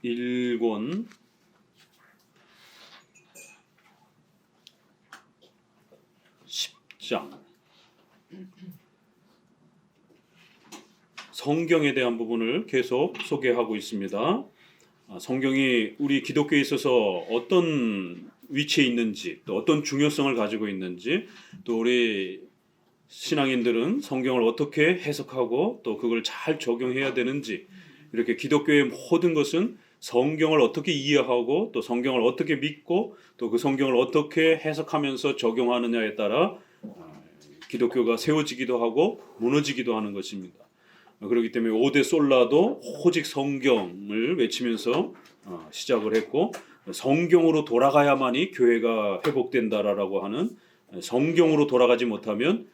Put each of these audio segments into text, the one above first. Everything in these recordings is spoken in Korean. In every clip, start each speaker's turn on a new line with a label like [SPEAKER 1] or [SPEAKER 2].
[SPEAKER 1] 1권 10장 성경에 대한 부분을 계속 소개하고 있습니다. 성경이 우리 기독교에 있어서 어떤 위치에 있는지, 또 어떤 중요성을 가지고 있는지, 또 우리 신앙인들은 성경을 어떻게 해석하고 또 그걸 잘 적용해야 되는지, 이렇게 기독교의 모든 것은 성경을 어떻게 이해하고 또 성경을 어떻게 믿고 또 그 성경을 어떻게 해석하면서 적용하느냐에 따라 기독교가 세워지기도 하고 무너지기도 하는 것입니다. 그렇기 때문에 5대 솔라도 오직 성경을 외치면서 시작을 했고, 성경으로 돌아가야만이 교회가 회복된다라고 하는, 성경으로 돌아가지 못하면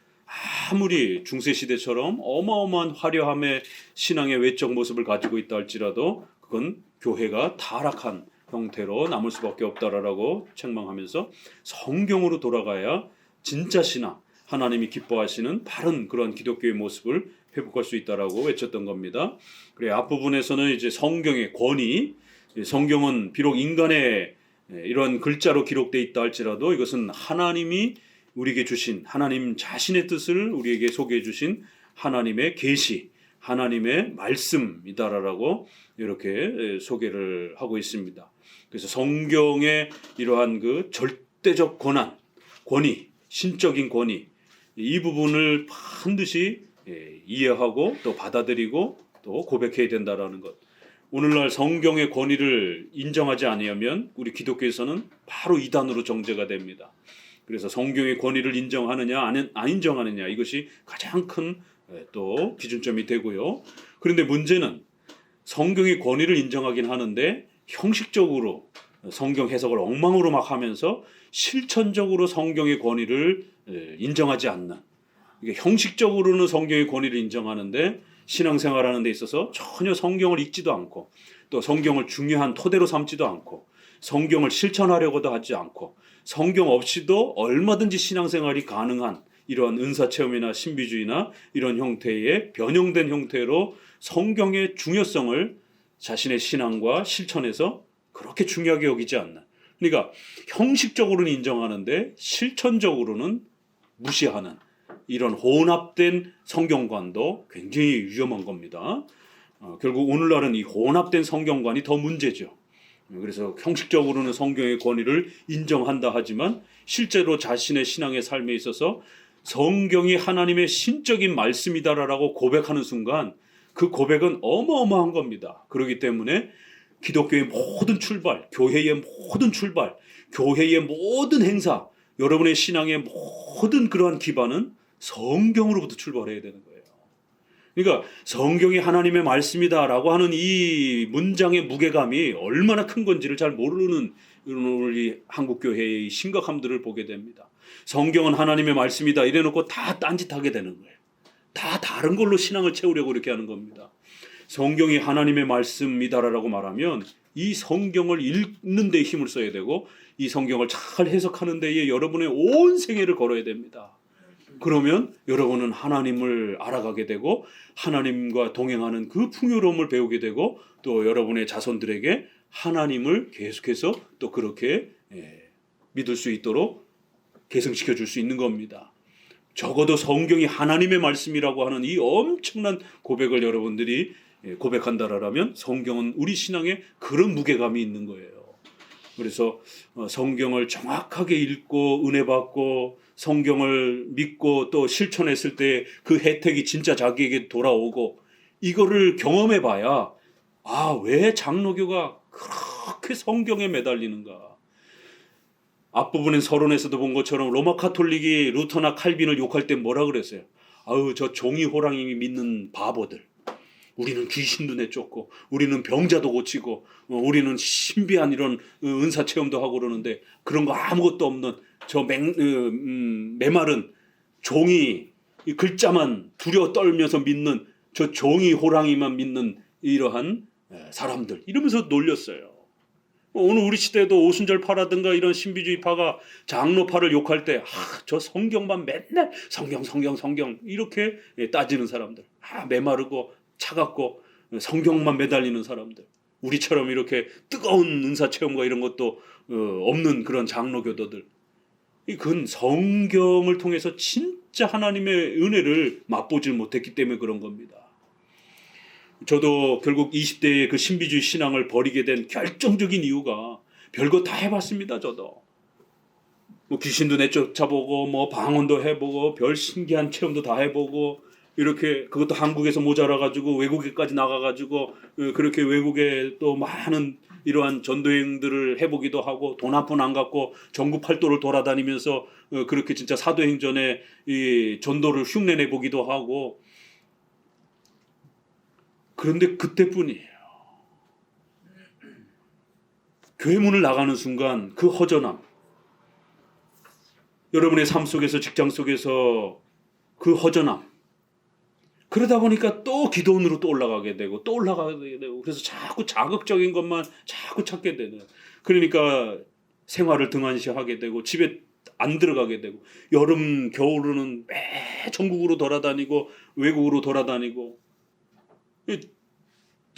[SPEAKER 1] 아무리 중세시대처럼 어마어마한 화려함의 신앙의 외적 모습을 가지고 있다 할지라도 그건 교회가 타락한 형태로 남을 수밖에 없다라고 책망하면서 성경으로 돌아가야 진짜 신앙, 하나님이 기뻐하시는 바른 그런 기독교의 모습을 회복할 수 있다라고 외쳤던 겁니다. 그래, 앞부분에서는 이제 성경의 권위, 성경은 비록 인간의 이런 글자로 기록되어 있다 할지라도 이것은 하나님이 우리에게 주신 하나님 자신의 뜻을 우리에게 소개해 주신 하나님의 계시, 하나님의 말씀이다라고 이렇게 소개를 하고 있습니다. 그래서 성경의 이러한 그 절대적 권한, 권위, 신적인 권위, 이 부분을 반드시 이해하고 또 받아들이고 또 고백해야 된다라는 것. 오늘날 성경의 권위를 인정하지 아니하면 우리 기독교에서는 바로 이단으로 정죄가 됩니다. 그래서 성경의 권위를 인정하느냐 안 인정하느냐, 이것이 가장 큰 또 기준점이 되고요. 그런데 문제는 성경의 권위를 인정하긴 하는데 형식적으로 성경 해석을 엉망으로 막 하면서 실천적으로 성경의 권위를 인정하지 않는, 이게 형식적으로는 성경의 권위를 인정하는데 신앙생활하는 데 있어서 전혀 성경을 읽지도 않고 또 성경을 중요한 토대로 삼지도 않고 성경을 실천하려고도 하지 않고 성경 없이도 얼마든지 신앙생활이 가능한 이런 은사체험이나 신비주의나 이런 형태의 변형된 형태로 성경의 중요성을 자신의 신앙과 실천에서 그렇게 중요하게 여기지 않는, 그러니까 형식적으로는 인정하는데 실천적으로는 무시하는 이런 혼합된 성경관도 굉장히 위험한 겁니다. 결국 오늘날은 이 혼합된 성경관이 더 문제죠. 그래서 형식적으로는 성경의 권위를 인정한다 하지만 실제로 자신의 신앙의 삶에 있어서 성경이 하나님의 신적인 말씀이다라고 고백하는 순간 그 고백은 어마어마한 겁니다. 그렇기 때문에 기독교의 모든 출발, 교회의 모든 출발, 교회의 모든 행사, 여러분의 신앙의 모든 그러한 기반은 성경으로부터 출발해야 되는 거예요. 그러니까 성경이 하나님의 말씀이다라고 하는 이 문장의 무게감이 얼마나 큰 건지를 잘 모르는 우리 한국교회의 심각함들을 보게 됩니다. 성경은 하나님의 말씀이다 이래놓고 다 딴짓하게 되는 거예요. 다 다른 걸로 신앙을 채우려고 이렇게 하는 겁니다. 성경이 하나님의 말씀이다라고 말하면 이 성경을 읽는 데 힘을 써야 되고 이 성경을 잘 해석하는 데에 여러분의 온 생애를 걸어야 됩니다. 그러면 여러분은 하나님을 알아가게 되고 하나님과 동행하는 그 풍요로움을 배우게 되고 또 여러분의 자손들에게 하나님을 계속해서 또 그렇게 믿을 수 있도록 계승시켜 줄 수 있는 겁니다. 적어도 성경이 하나님의 말씀이라고 하는 이 엄청난 고백을 여러분들이 고백한다라면 성경은 우리 신앙에 그런 무게감이 있는 거예요. 그래서 성경을 정확하게 읽고 은혜 받고 성경을 믿고 또 실천했을 때 그 혜택이 진짜 자기에게 돌아오고 이거를 경험해 봐야 왜 장로교가 그렇게 성경에 매달리는가. 앞부분엔 서론에서도 본 것처럼 로마 카톨릭이 루터나 칼빈을 욕할 때 뭐라 그랬어요? 저 종이 호랑이 믿는 바보들. 우리는 귀신도 내쫓고 우리는 병자도 고치고 우리는 신비한 이런 은사 체험도 하고 그러는데 그런 거 아무것도 없는 저 메마른 종이 글자만 두려워 떨면서 믿는 저 종이 호랑이만 믿는 이러한 사람들, 이러면서 놀렸어요. 오늘 우리 시대에도 오순절 파라든가 이런 신비주의파가 장로파를 욕할 때 저 성경만 맨날 성경 이렇게 따지는 사람들, 메마르고 차갑고 성경만 매달리는 사람들, 우리처럼 이렇게 뜨거운 은사 체험과 이런 것도 없는 그런 장로교도들. 그건 성경을 통해서 진짜 하나님의 은혜를 맛보질 못했기 때문에 그런 겁니다. 저도 결국 20대의 그 신비주의 신앙을 버리게 된 결정적인 이유가 별거 다 해봤습니다. 저도 뭐 귀신도 내쫓아보고 뭐 방언도 해보고 별 신기한 체험도 다 해보고 이렇게 그것도 한국에서 모자라가지고 외국에까지 나가가지고 그렇게 외국에 또 많은 이러한 전도행들을 해보기도 하고 돈 한 푼 안 갖고 전국 팔도를 돌아다니면서 그렇게 진짜 사도행전에 이 전도를 흉내내 보기도 하고. 그런데 그때뿐이에요. 교회 문을 나가는 순간 그 허전함, 여러분의 삶 속에서 직장 속에서 그 허전함, 그러다 보니까 또 기도원으로 또 올라가게 되고 또 올라가게 되고 그래서 자꾸 자극적인 것만 자꾸 찾게 되는. 그러니까 생활을 등한시하게 되고 집에 안 들어가게 되고 여름 겨울은 매 전국으로 돌아다니고 외국으로 돌아다니고.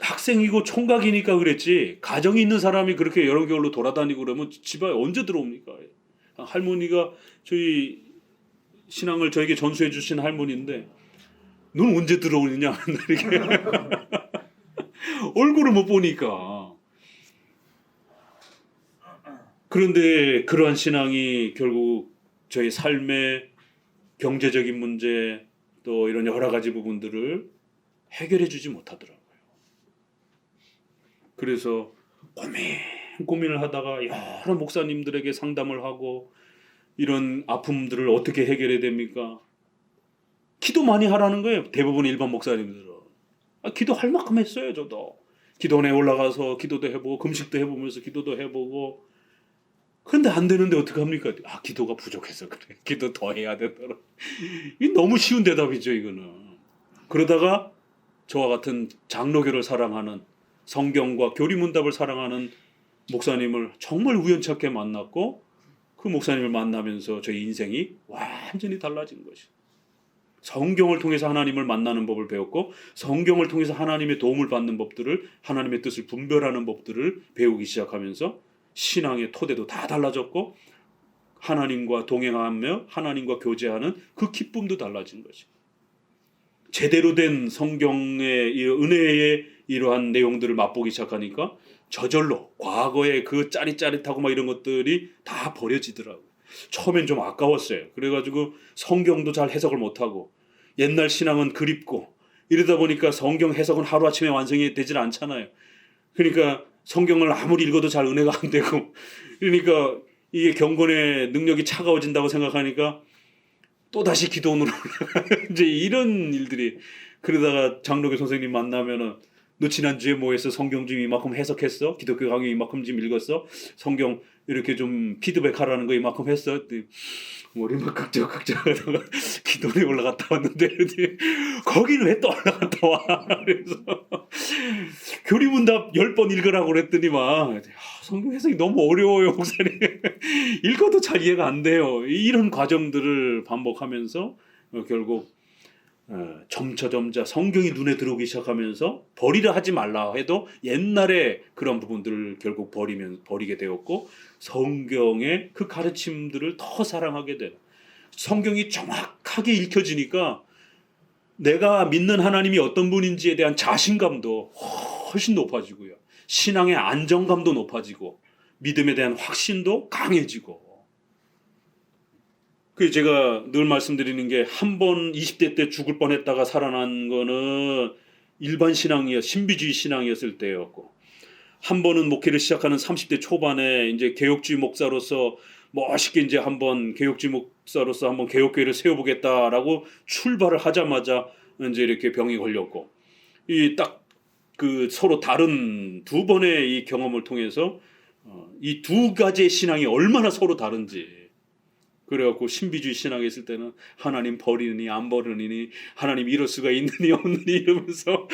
[SPEAKER 1] 학생이고 총각이니까 그랬지 가정이 있는 사람이 그렇게 여름 겨울로 돌아다니고 그러면 집에 언제 들어옵니까? 할머니가 저희 신앙을 저에게 전수해 주신 할머니인데 넌 언제 들어오느냐 이렇게 얼굴을 못 보니까. 그런데 그러한 신앙이 결국 저희 삶의 경제적인 문제 또 이런 여러 가지 부분들을 해결해 주지 못하더라고요. 그래서 고민을 하다가 여러 목사님들에게 상담을 하고 이런 아픔들을 어떻게 해결해야 됩니까? 기도 많이 하라는 거예요. 대부분 일반 목사님들은. 기도할 만큼 했어요. 저도. 기도원에 올라가서 기도도 해보고 금식도 해보면서 기도도 해보고. 그런데 안 되는데 어떡합니까? 기도가 부족해서 그래. 기도 더 해야 되더라. 이 너무 쉬운 대답이죠. 이거는. 그러다가 저와 같은 장로교를 사랑하는 성경과 교리문답을 사랑하는 목사님을 정말 우연찮게 만났고 그 목사님을 만나면서 저희 인생이 완전히 달라진 것이죠. 성경을 통해서 하나님을 만나는 법을 배웠고 성경을 통해서 하나님의 도움을 받는 법들을 하나님의 뜻을 분별하는 법들을 배우기 시작하면서 신앙의 토대도 다 달라졌고 하나님과 동행하며 하나님과 교제하는 그 기쁨도 달라진 것이죠. 제대로 된 성경의 은혜의 이러한 내용들을 맛보기 시작하니까 저절로 과거의 그 짜릿짜릿하고 막 이런 것들이 다 버려지더라고요. 처음엔 좀 아까웠어요. 그래가지고 성경도 잘 해석을 못하고 옛날 신앙은 그립고 이러다 보니까 성경 해석은 하루아침에 완성이 되질 않잖아요. 그러니까 성경을 아무리 읽어도 잘 은혜가 안 되고 그러니까 이게 경건의 능력이 차가워진다고 생각하니까 또다시 기도원으로 이제 이런 일들이. 그러다가 장로교 선생님 만나면은 너 지난주에 뭐 했어? 성경 좀 이만큼 해석했어? 기독교 강의 이만큼 좀 읽었어? 성경 이렇게 좀 피드백 하라는 거 이만큼 했어? 머리만 극적극적하다가 기도원에 올라갔다 왔는데 거기는 왜 또 올라갔다 와? 그래서 교리문답 10번 읽으라고 그랬더니만 성경 해석이 너무 어려워요 목사님. 읽어도 잘 이해가 안 돼요. 이런 과정들을 반복하면서 결국 점차 성경이 눈에 들어오기 시작하면서 버리려 하지 말라 해도 옛날에 그런 부분들을 결국 버리게 되었고 성경의 그 가르침들을 더 사랑하게 되는. 성경이 정확하게 읽혀지니까 내가 믿는 하나님이 어떤 분인지에 대한 자신감도 훨씬 높아지고요. 신앙의 안정감도 높아지고 믿음에 대한 확신도 강해지고. 그 제가 늘 말씀드리는 게 한 번 20대 때 죽을 뻔했다가 살아난 거는 일반 신비주의 신앙이었을 때였고 한 번은 목회를 시작하는 30대 초반에 이제 개혁주의 목사로서 멋있게 이제 한번 개혁주의 목사로서 한번 개혁교회를 세워보겠다라고 출발을 하자마자 이제 이렇게 병이 걸렸고 이 딱 그 서로 다른 두 번의 이 경험을 통해서 이 두 가지의 신앙이 얼마나 서로 다른지. 그래갖고 신비주의 신앙에 있을 때는 하나님 버리느니 안 버리느니 하나님 이럴 수가 있느니 없느니 이러면서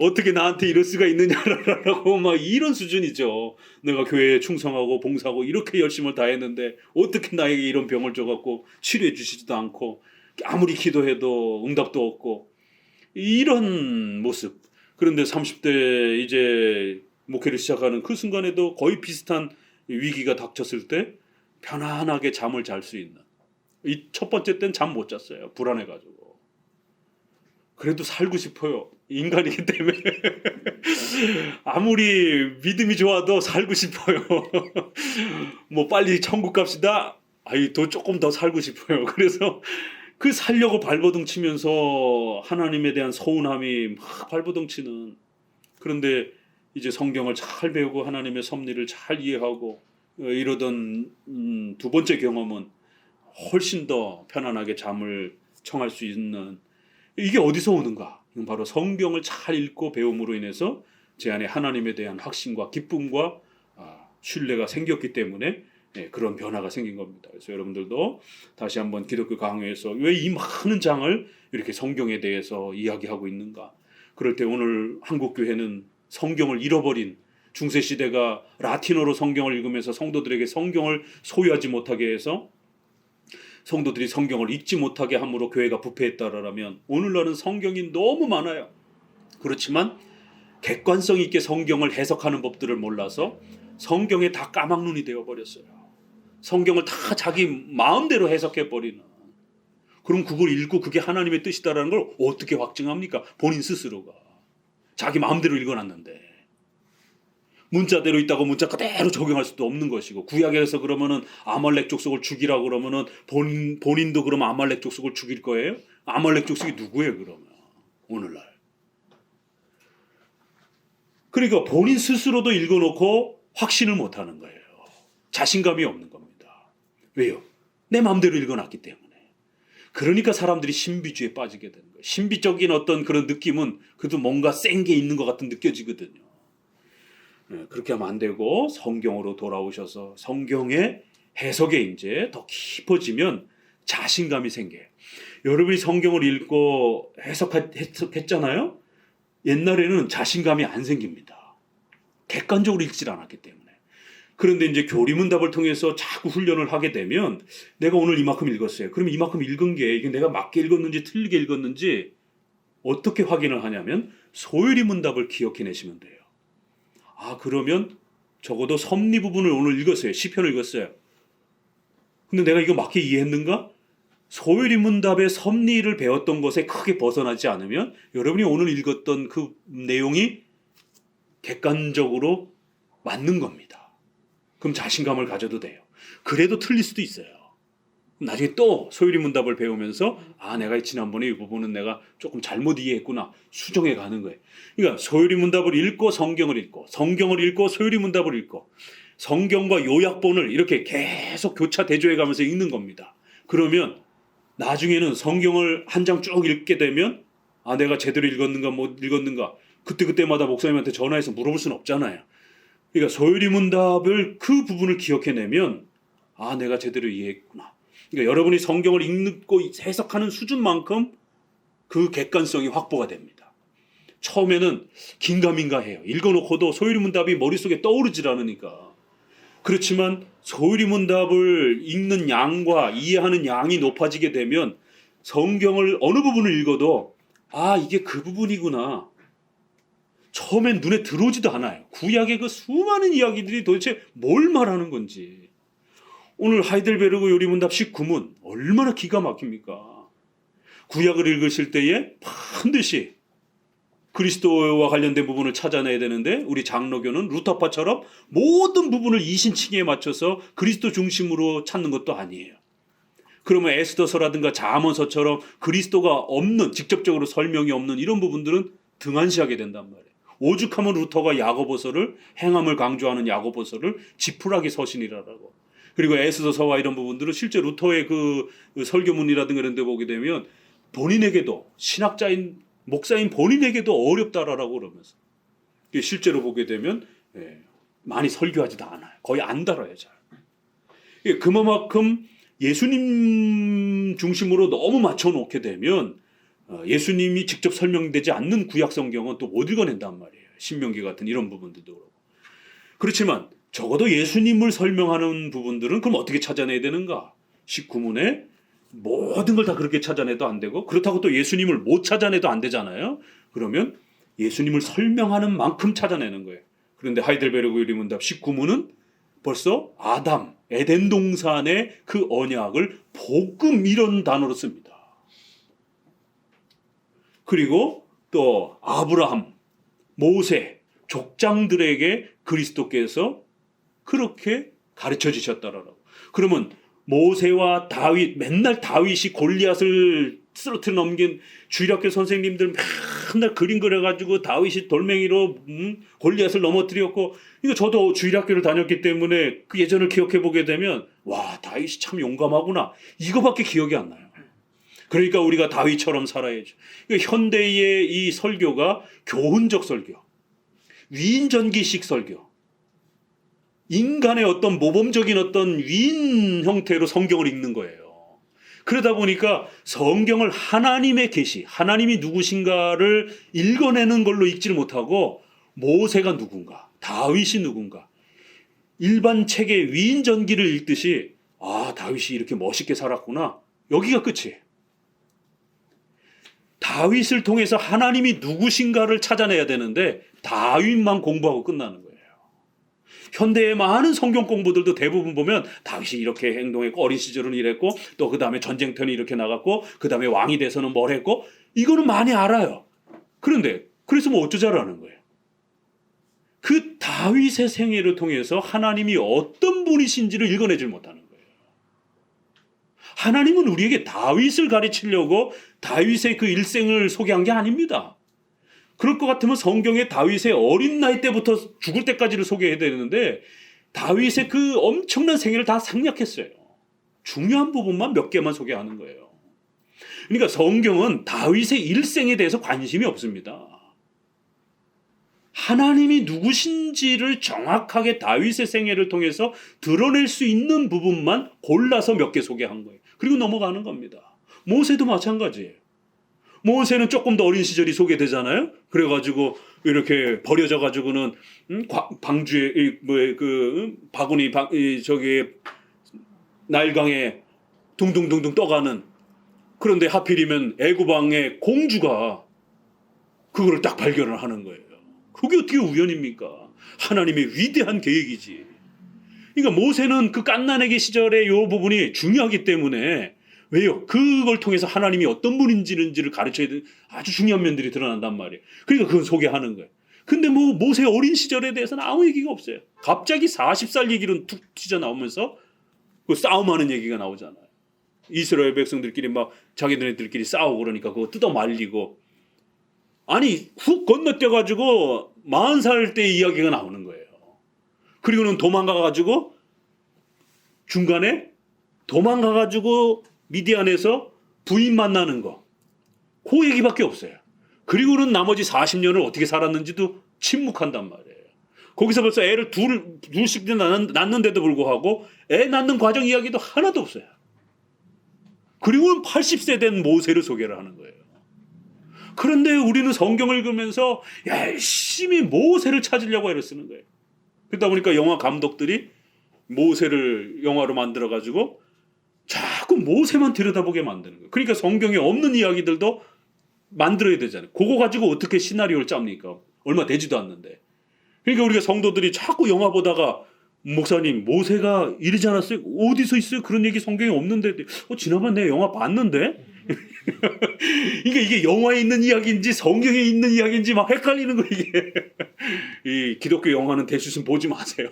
[SPEAKER 1] 어떻게 나한테 이럴 수가 있느냐라고 막 이런 수준이죠. 내가 교회에 충성하고 봉사하고 이렇게 열심을 다했는데 어떻게 나에게 이런 병을 줘갖고 치료해 주시지도 않고 아무리 기도해도 응답도 없고 이런 모습. 그런데 30대 이제 목회를 시작하는 그 순간에도 거의 비슷한 위기가 닥쳤을 때 편안하게 잠을 잘 수 있는, 이 첫 번째 때는 잠 못 잤어요. 불안해가지고. 그래도 살고 싶어요. 인간이기 때문에. 아무리 믿음이 좋아도 살고 싶어요. 뭐 빨리 천국 갑시다. 아이, 더 조금 더 살고 싶어요. 그래서 그 살려고 발버둥 치면서 하나님에 대한 서운함이 막 발버둥 치는. 그런데 이제 성경을 잘 배우고 하나님의 섭리를 잘 이해하고 이러던 두 번째 경험은 훨씬 더 편안하게 잠을 청할 수 있는, 이게 어디서 오는가? 이건 바로 성경을 잘 읽고 배움으로 인해서 제 안에 하나님에 대한 확신과 기쁨과 신뢰가 생겼기 때문에 그런 변화가 생긴 겁니다. 그래서 여러분들도 다시 한번 기독교 강요에서 왜 이 많은 장을 이렇게 성경에 대해서 이야기하고 있는가? 그럴 때 오늘 한국 교회는 성경을 잃어버린, 중세 시대가 라틴어로 성경을 읽으면서 성도들에게 성경을 소유하지 못하게 해서 성도들이 성경을 읽지 못하게 함으로 교회가 부패했다라면, 오늘날은 성경이 너무 많아요. 그렇지만 객관성 있게 성경을 해석하는 법들을 몰라서 성경에 다 까막눈이 되어버렸어요. 성경을 다 자기 마음대로 해석해버리는. 그럼 그걸 읽고 그게 하나님의 뜻이다라는 걸 어떻게 확증합니까? 본인 스스로가. 자기 마음대로 읽어놨는데. 문자대로 있다고 문자 그대로 적용할 수도 없는 것이고, 구약에서 그러면은 아말렉 족속을 죽이라고 그러면은 본인도 그러면 아말렉 족속을 죽일 거예요? 아말렉 족속이 누구예요 그러면 오늘날? 그러니까 본인 스스로도 읽어놓고 확신을 못하는 거예요. 자신감이 없는 겁니다. 왜요? 내 마음대로 읽어놨기 때문에. 그러니까 사람들이 신비주의에 빠지게 되는 거예요. 신비적인 어떤 그런 느낌은 그래도 뭔가 센 게 있는 것 같은 느껴지거든요. 그렇게 하면 안 되고 성경으로 돌아오셔서 성경의 해석에 이제 더 깊어지면 자신감이 생겨요. 여러분이 성경을 읽고 해석했잖아요. 옛날에는 자신감이 안 생깁니다. 객관적으로 읽질 않았기 때문에. 그런데 이제 교리문답을 통해서 자꾸 훈련을 하게 되면 내가 오늘 이만큼 읽었어요. 그러면 이만큼 읽은 게 이게 내가 맞게 읽었는지 틀리게 읽었는지 어떻게 확인을 하냐면 소유리문답을 기억해내시면 돼요. 그러면 적어도 섭리 부분을 오늘 읽었어요. 시편을 읽었어요. 근데 내가 이거 맞게 이해했는가? 소유리문답의 섭리를 배웠던 것에 크게 벗어나지 않으면 여러분이 오늘 읽었던 그 내용이 객관적으로 맞는 겁니다. 그럼 자신감을 가져도 돼요. 그래도 틀릴 수도 있어요. 나중에 또 소유리문답을 배우면서 내가 지난번에 이 부분은 내가 조금 잘못 이해했구나 수정해 가는 거예요. 그러니까 소유리문답을 읽고 성경을 읽고, 성경을 읽고 소유리문답을 읽고, 성경과 요약본을 이렇게 계속 교차 대조해 가면서 읽는 겁니다. 그러면 나중에는 성경을 한 장 쭉 읽게 되면 내가 제대로 읽었는가 못 읽었는가 그때마다 목사님한테 전화해서 물어볼 수는 없잖아요. 그러니까 소유리문답을 그 부분을 기억해내면 내가 제대로 이해했구나. 그러니까 여러분이 성경을 읽고 해석하는 수준만큼 그 객관성이 확보가 됩니다. 처음에는 긴가민가해요. 읽어놓고도 소유리문답이 머릿속에 떠오르질 않으니까. 그렇지만 소유리문답을 읽는 양과 이해하는 양이 높아지게 되면 성경을 어느 부분을 읽어도 이게 그 부분이구나. 처음엔 눈에 들어오지도 않아요. 구약의 그 수많은 이야기들이 도대체 뭘 말하는 건지. 오늘 하이델베르그 요리문답 19문 얼마나 기가 막힙니까? 구약을 읽으실 때에 반드시 그리스도와 관련된 부분을 찾아내야 되는데, 우리 장로교는 루터파처럼 모든 부분을 이신칭에 맞춰서 그리스도 중심으로 찾는 것도 아니에요. 그러면 에스더서라든가 잠언서처럼 그리스도가 없는, 직접적으로 설명이 없는 이런 부분들은 등한시하게 된단 말이에요. 오죽하면 루터가 야고보서를, 행함을 강조하는 야고보서를 지푸라기 서신이라고. 그리고 에스더서와 이런 부분들은 실제 루터의 그 설교문이라든가 이런 데 보게 되면 본인에게도, 신학자인 목사인 본인에게도 어렵다라고 그러면서 실제로 보게 되면 많이 설교하지도 않아요. 거의 안 달아요. 잘. 그만큼 예수님 중심으로 너무 맞춰놓게 되면 예수님이 직접 설명되지 않는 구약 성경은 또 못 읽어낸단 말이에요. 신명기 같은 이런 부분들도 그렇고. 그렇지만 적어도 예수님을 설명하는 부분들은 그럼 어떻게 찾아내야 되는가? 19문에 모든 걸 다 그렇게 찾아내도 안 되고, 그렇다고 또 예수님을 못 찾아내도 안 되잖아요. 그러면 예수님을 설명하는 만큼 찾아내는 거예요. 그런데 하이델베르그 유리문답 19문은 벌써 아담, 에덴 동산의 그 언약을 복음 이런 단어로 씁니다. 그리고 또 아브라함, 모세, 족장들에게 그리스도께서 그렇게 가르쳐 주셨다라고. 그러면 모세와 다윗, 맨날 다윗이 골리앗을 쓰러뜨려 넘긴 주일학교 선생님들 맨날 그림 그려가지고 다윗이 돌멩이로 골리앗을 넘어뜨렸고, 이거 저도 주일학교를 다녔기 때문에 그 예전을 기억해 보게 되면 와, 다윗이 참 용감하구나, 이거밖에 기억이 안 나요. 그러니까 우리가 다윗처럼 살아야죠. 현대의 이 설교가 교훈적 설교, 위인전기식 설교, 인간의 어떤 모범적인 어떤 위인 형태로 성경을 읽는 거예요. 그러다 보니까 성경을 하나님의 계시, 하나님이 누구신가를 읽어내는 걸로 읽지를 못하고 모세가 누군가, 다윗이 누군가, 일반 책의 위인전기를 읽듯이 아, 다윗이 이렇게 멋있게 살았구나, 여기가 끝이에요. 다윗을 통해서 하나님이 누구신가를 찾아내야 되는데 다윗만 공부하고 끝나는 거예요. 현대의 많은 성경 공부들도 대부분 보면 다윗이 이렇게 행동했고 어린 시절은 이랬고 또 그 다음에 전쟁터는 이렇게 나갔고 그 다음에 왕이 돼서는 뭘 했고, 이거는 많이 알아요. 그런데 그래서 뭐 어쩌자라는 거예요. 그 다윗의 생애를 통해서 하나님이 어떤 분이신지를 읽어내질 못하는 거예요. 하나님은 우리에게 다윗을 가르치려고 다윗의 그 일생을 소개한 게 아닙니다. 그럴 것 같으면 성경에 다윗의 어린 나이 때부터 죽을 때까지를 소개해야 되는데 다윗의 그 엄청난 생애를 다 생략했어요. 중요한 부분만 몇 개만 소개하는 거예요. 그러니까 성경은 다윗의 일생에 대해서 관심이 없습니다. 하나님이 누구신지를 정확하게 다윗의 생애를 통해서 드러낼 수 있는 부분만 골라서 몇 개 소개한 거예요. 그리고 넘어가는 겁니다. 모세도 마찬가지예요. 모세는 조금 더 어린 시절이 소개되잖아요. 그래가지고 이렇게 버려져가지고는 방주에 바구니 저기 나일강에 둥둥둥둥 떠가는, 그런데 하필이면 애굽 왕의 공주가 그거를 딱 발견을 하는 거예요. 그게 어떻게 우연입니까? 하나님의 위대한 계획이지. 그러니까 모세는 그 갓난아기 시절의 이 부분이 중요하기 때문에, 왜요? 그걸 통해서 하나님이 어떤 분인지를 가르쳐야 되는 아주 중요한 면들이 드러난단 말이에요. 그러니까 그걸 소개하는 거예요. 근데 뭐 모세 어린 시절에 대해서는 아무 얘기가 없어요. 갑자기 40살 얘기는 툭 튀져 나오면서 그 싸움하는 얘기가 나오잖아요. 이스라엘 백성들끼리 막 자기들끼리 싸우고 그러니까 그거 뜯어 말리고, 아니 훅 건너뛰어가지고 40살 때 이야기가 나오는 거예요. 그리고는 도망가가지고 중간에 도망가가지고 미디안에서 부인 만나는 거, 그 얘기밖에 없어요. 그리고는 나머지 40년을 어떻게 살았는지도 침묵한단 말이에요. 거기서 벌써 애를 둘씩 낳는데도 불구하고 애 낳는 과정 이야기도 하나도 없어요. 그리고는 80세 된 모세를 소개를 하는 거예요. 그런데 우리는 성경을 읽으면서 열심히 모세를 찾으려고 애를 쓰는 거예요. 그러다 보니까 영화 감독들이 모세를 영화로 만들어가지고 자꾸 모세만 들여다보게 만드는 거예요. 그러니까 성경에 없는 이야기들도 만들어야 되잖아요. 그거 가지고 어떻게 시나리오를 짭니까? 얼마 되지도 않는데. 그러니까 우리가 성도들이 자꾸 영화 보다가 목사님 모세가 이러지 않았어요? 어디서 있어요? 그런 얘기 성경에 없는데. 지난번 내가 영화 봤는데? 그러니까 이게 영화에 있는 이야기인지 성경에 있는 이야기인지 막 헷갈리는 거예요. 이게. 이 기독교 영화는 대수심 보지 마세요.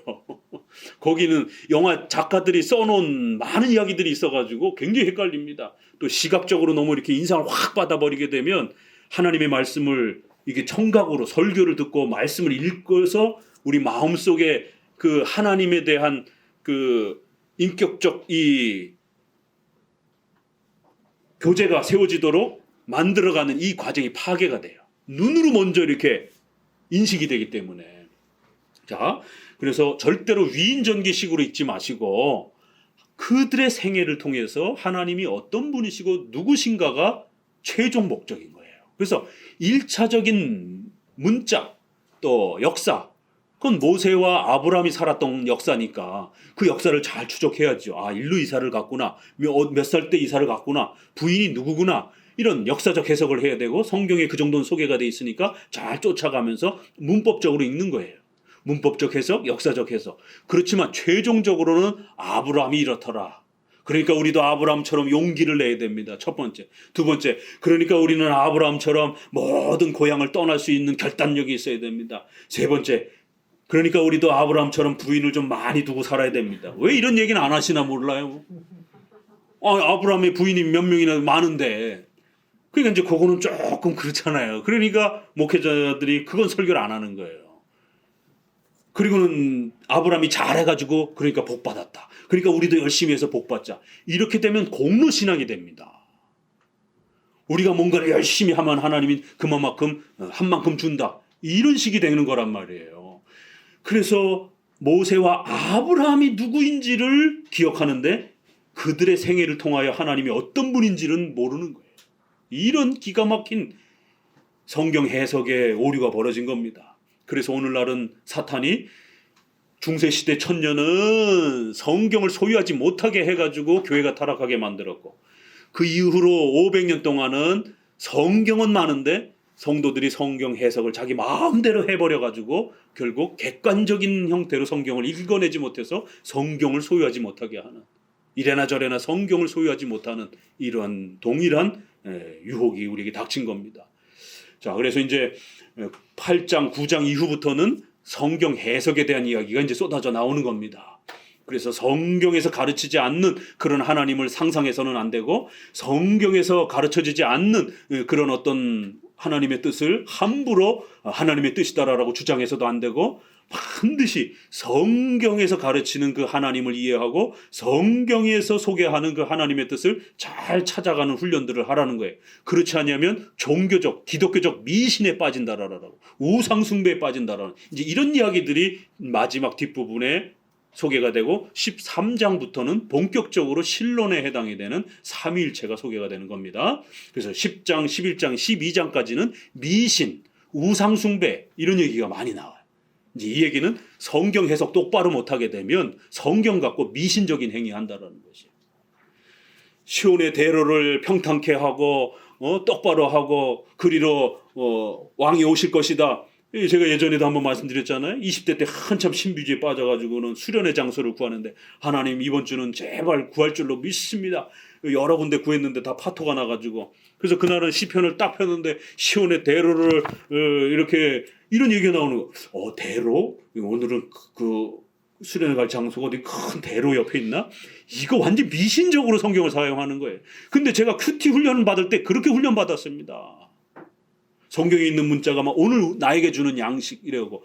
[SPEAKER 1] 거기는 영화 작가들이 써놓은 많은 이야기들이 있어가지고 굉장히 헷갈립니다. 또 시각적으로 너무 이렇게 인상을 확 받아버리게 되면 하나님의 말씀을 이게 청각으로 설교를 듣고 말씀을 읽어서 우리 마음속에 그 하나님에 대한 그 인격적 이 교제가 세워지도록 만들어가는 이 과정이 파괴가 돼요. 눈으로 먼저 이렇게 인식이 되기 때문에. 자, 그래서 절대로 위인전기식으로 읽지 마시고 그들의 생애를 통해서 하나님이 어떤 분이시고 누구신가가 최종 목적인 거예요. 그래서 1차적인 문자 또 역사, 그건 모세와 아브라함이 살았던 역사니까 그 역사를 잘 추적해야죠. 아, 일로 이사를 갔구나. 몇 살 때 이사를 갔구나. 부인이 누구구나. 이런 역사적 해석을 해야 되고 성경에 그 정도는 소개가 돼 있으니까 잘 쫓아가면서 문법적으로 읽는 거예요. 문법적 해석, 역사적 해석. 그렇지만 최종적으로는 아브라함이 이렇더라. 그러니까 우리도 아브라함처럼 용기를 내야 됩니다. 첫 번째. 두 번째, 그러니까 우리는 아브라함처럼 모든 고향을 떠날 수 있는 결단력이 있어야 됩니다. 세 번째, 그러니까 우리도 아브라함처럼 부인을 좀 많이 두고 살아야 됩니다. 왜 이런 얘기는 안 하시나 몰라요. 아브라함의 부인이 몇 명이나 많은데. 그러니까 이제 그거는 조금 그렇잖아요. 그러니까 목회자들이 그건 설교를 안 하는 거예요. 그리고는 아브라함이 잘해가지고 그러니까 복 받았다. 그러니까 우리도 열심히 해서 복 받자. 이렇게 되면 공로 신앙이 됩니다. 우리가 뭔가를 열심히 하면 하나님이 그만큼 한 만큼 준다. 이런 식이 되는 거란 말이에요. 그래서 모세와 아브라함이 누구인지를 기억하는데 그들의 생애를 통하여 하나님이 어떤 분인지는 모르는 거예요. 이런 기가 막힌 성경 해석의 오류가 벌어진 겁니다. 그래서 오늘날은 사탄이 중세시대 천년은 성경을 소유하지 못하게 해가지고 교회가 타락하게 만들었고, 그 이후로 500년 동안은 성경은 많은데 성도들이 성경 해석을 자기 마음대로 해버려가지고 결국 객관적인 형태로 성경을 읽어내지 못해서 성경을 소유하지 못하게 하는, 이래나 저래나 성경을 소유하지 못하는 이러한 동일한 유혹이 우리에게 닥친 겁니다. 자, 그래서 이제 8장, 9장 이후부터는 성경 해석에 대한 이야기가 이제 쏟아져 나오는 겁니다. 그래서 성경에서 가르치지 않는 그런 하나님을 상상해서는 안 되고, 성경에서 가르쳐지지 않는 그런 어떤 하나님의 뜻을 함부로 하나님의 뜻이다라고 주장해서도 안 되고, 반드시 성경에서 가르치는 그 하나님을 이해하고 성경에서 소개하는 그 하나님의 뜻을 잘 찾아가는 훈련들을 하라는 거예요. 그렇지 않으면 종교적, 기독교적 미신에 빠진다라고, 우상숭배에 빠진다라는 이제 이런 이야기들이 마지막 뒷부분에 소개가 되고, 13장부터는 본격적으로 신론에 해당이 되는 삼위일체가 소개가 되는 겁니다. 그래서 10장, 11장, 12장까지는 미신, 우상숭배 이런 얘기가 많이 나와요. 이제 이 얘기는 성경 해석 똑바로 못하게 되면 성경 갖고 미신적인 행위한다라는 것이에요. 시온의 대로를 평탄케 하고 똑바로 하고 그리로 왕이 오실 것이다. 제가 예전에도 한번 말씀드렸잖아요. 20대 때 한참 신비주의에 빠져가지고는 수련의 장소를 구하는데, 하나님 이번 주는 제발 구할 줄로 믿습니다. 여러 군데 구했는데 다 파토가 나가지고, 그래서 그날은 시편을 딱 폈는데 시온의 대로를 이렇게 이런 얘기가 나오는 거. 대로? 오늘은 그 수련회 갈 장소가 어디 큰 대로 옆에 있나? 이거 완전 미신적으로 성경을 사용하는 거예요. 근데 제가 큐티 훈련을 받을 때 그렇게 훈련 받았습니다. 성경에 있는 문자가 막 오늘 나에게 주는 양식 이래고,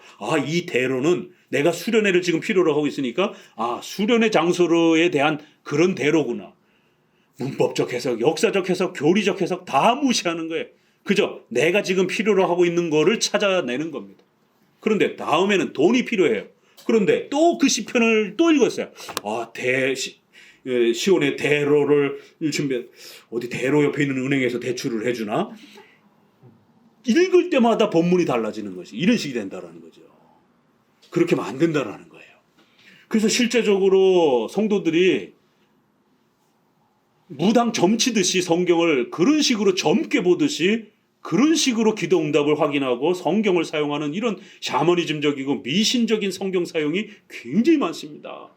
[SPEAKER 1] 이 대로는 내가 수련회를 지금 필요로 하고 있으니까 수련회 장소에 대한 그런 대로구나. 문법적 해석, 역사적 해석, 교리적 해석 다 무시하는 거예요. 그죠? 내가 지금 필요로 하고 있는 거를 찾아내는 겁니다. 그런데 다음에는 돈이 필요해요. 그런데 또 그 시편을 또 읽었어요. 시온의 대로를 준비, 어디 대로 옆에 있는 은행에서 대출을 해주나? 읽을 때마다 본문이 달라지는 것이 이런 식이 된다라는 거죠. 그렇게 만든다라는 거예요. 그래서 실제적으로 성도들이 무당 점치듯이 성경을 그런 식으로 점괘 보듯이 그런 식으로 기도 응답을 확인하고 성경을 사용하는 이런 샤머니즘적이고 미신적인 성경 사용이 굉장히 많습니다.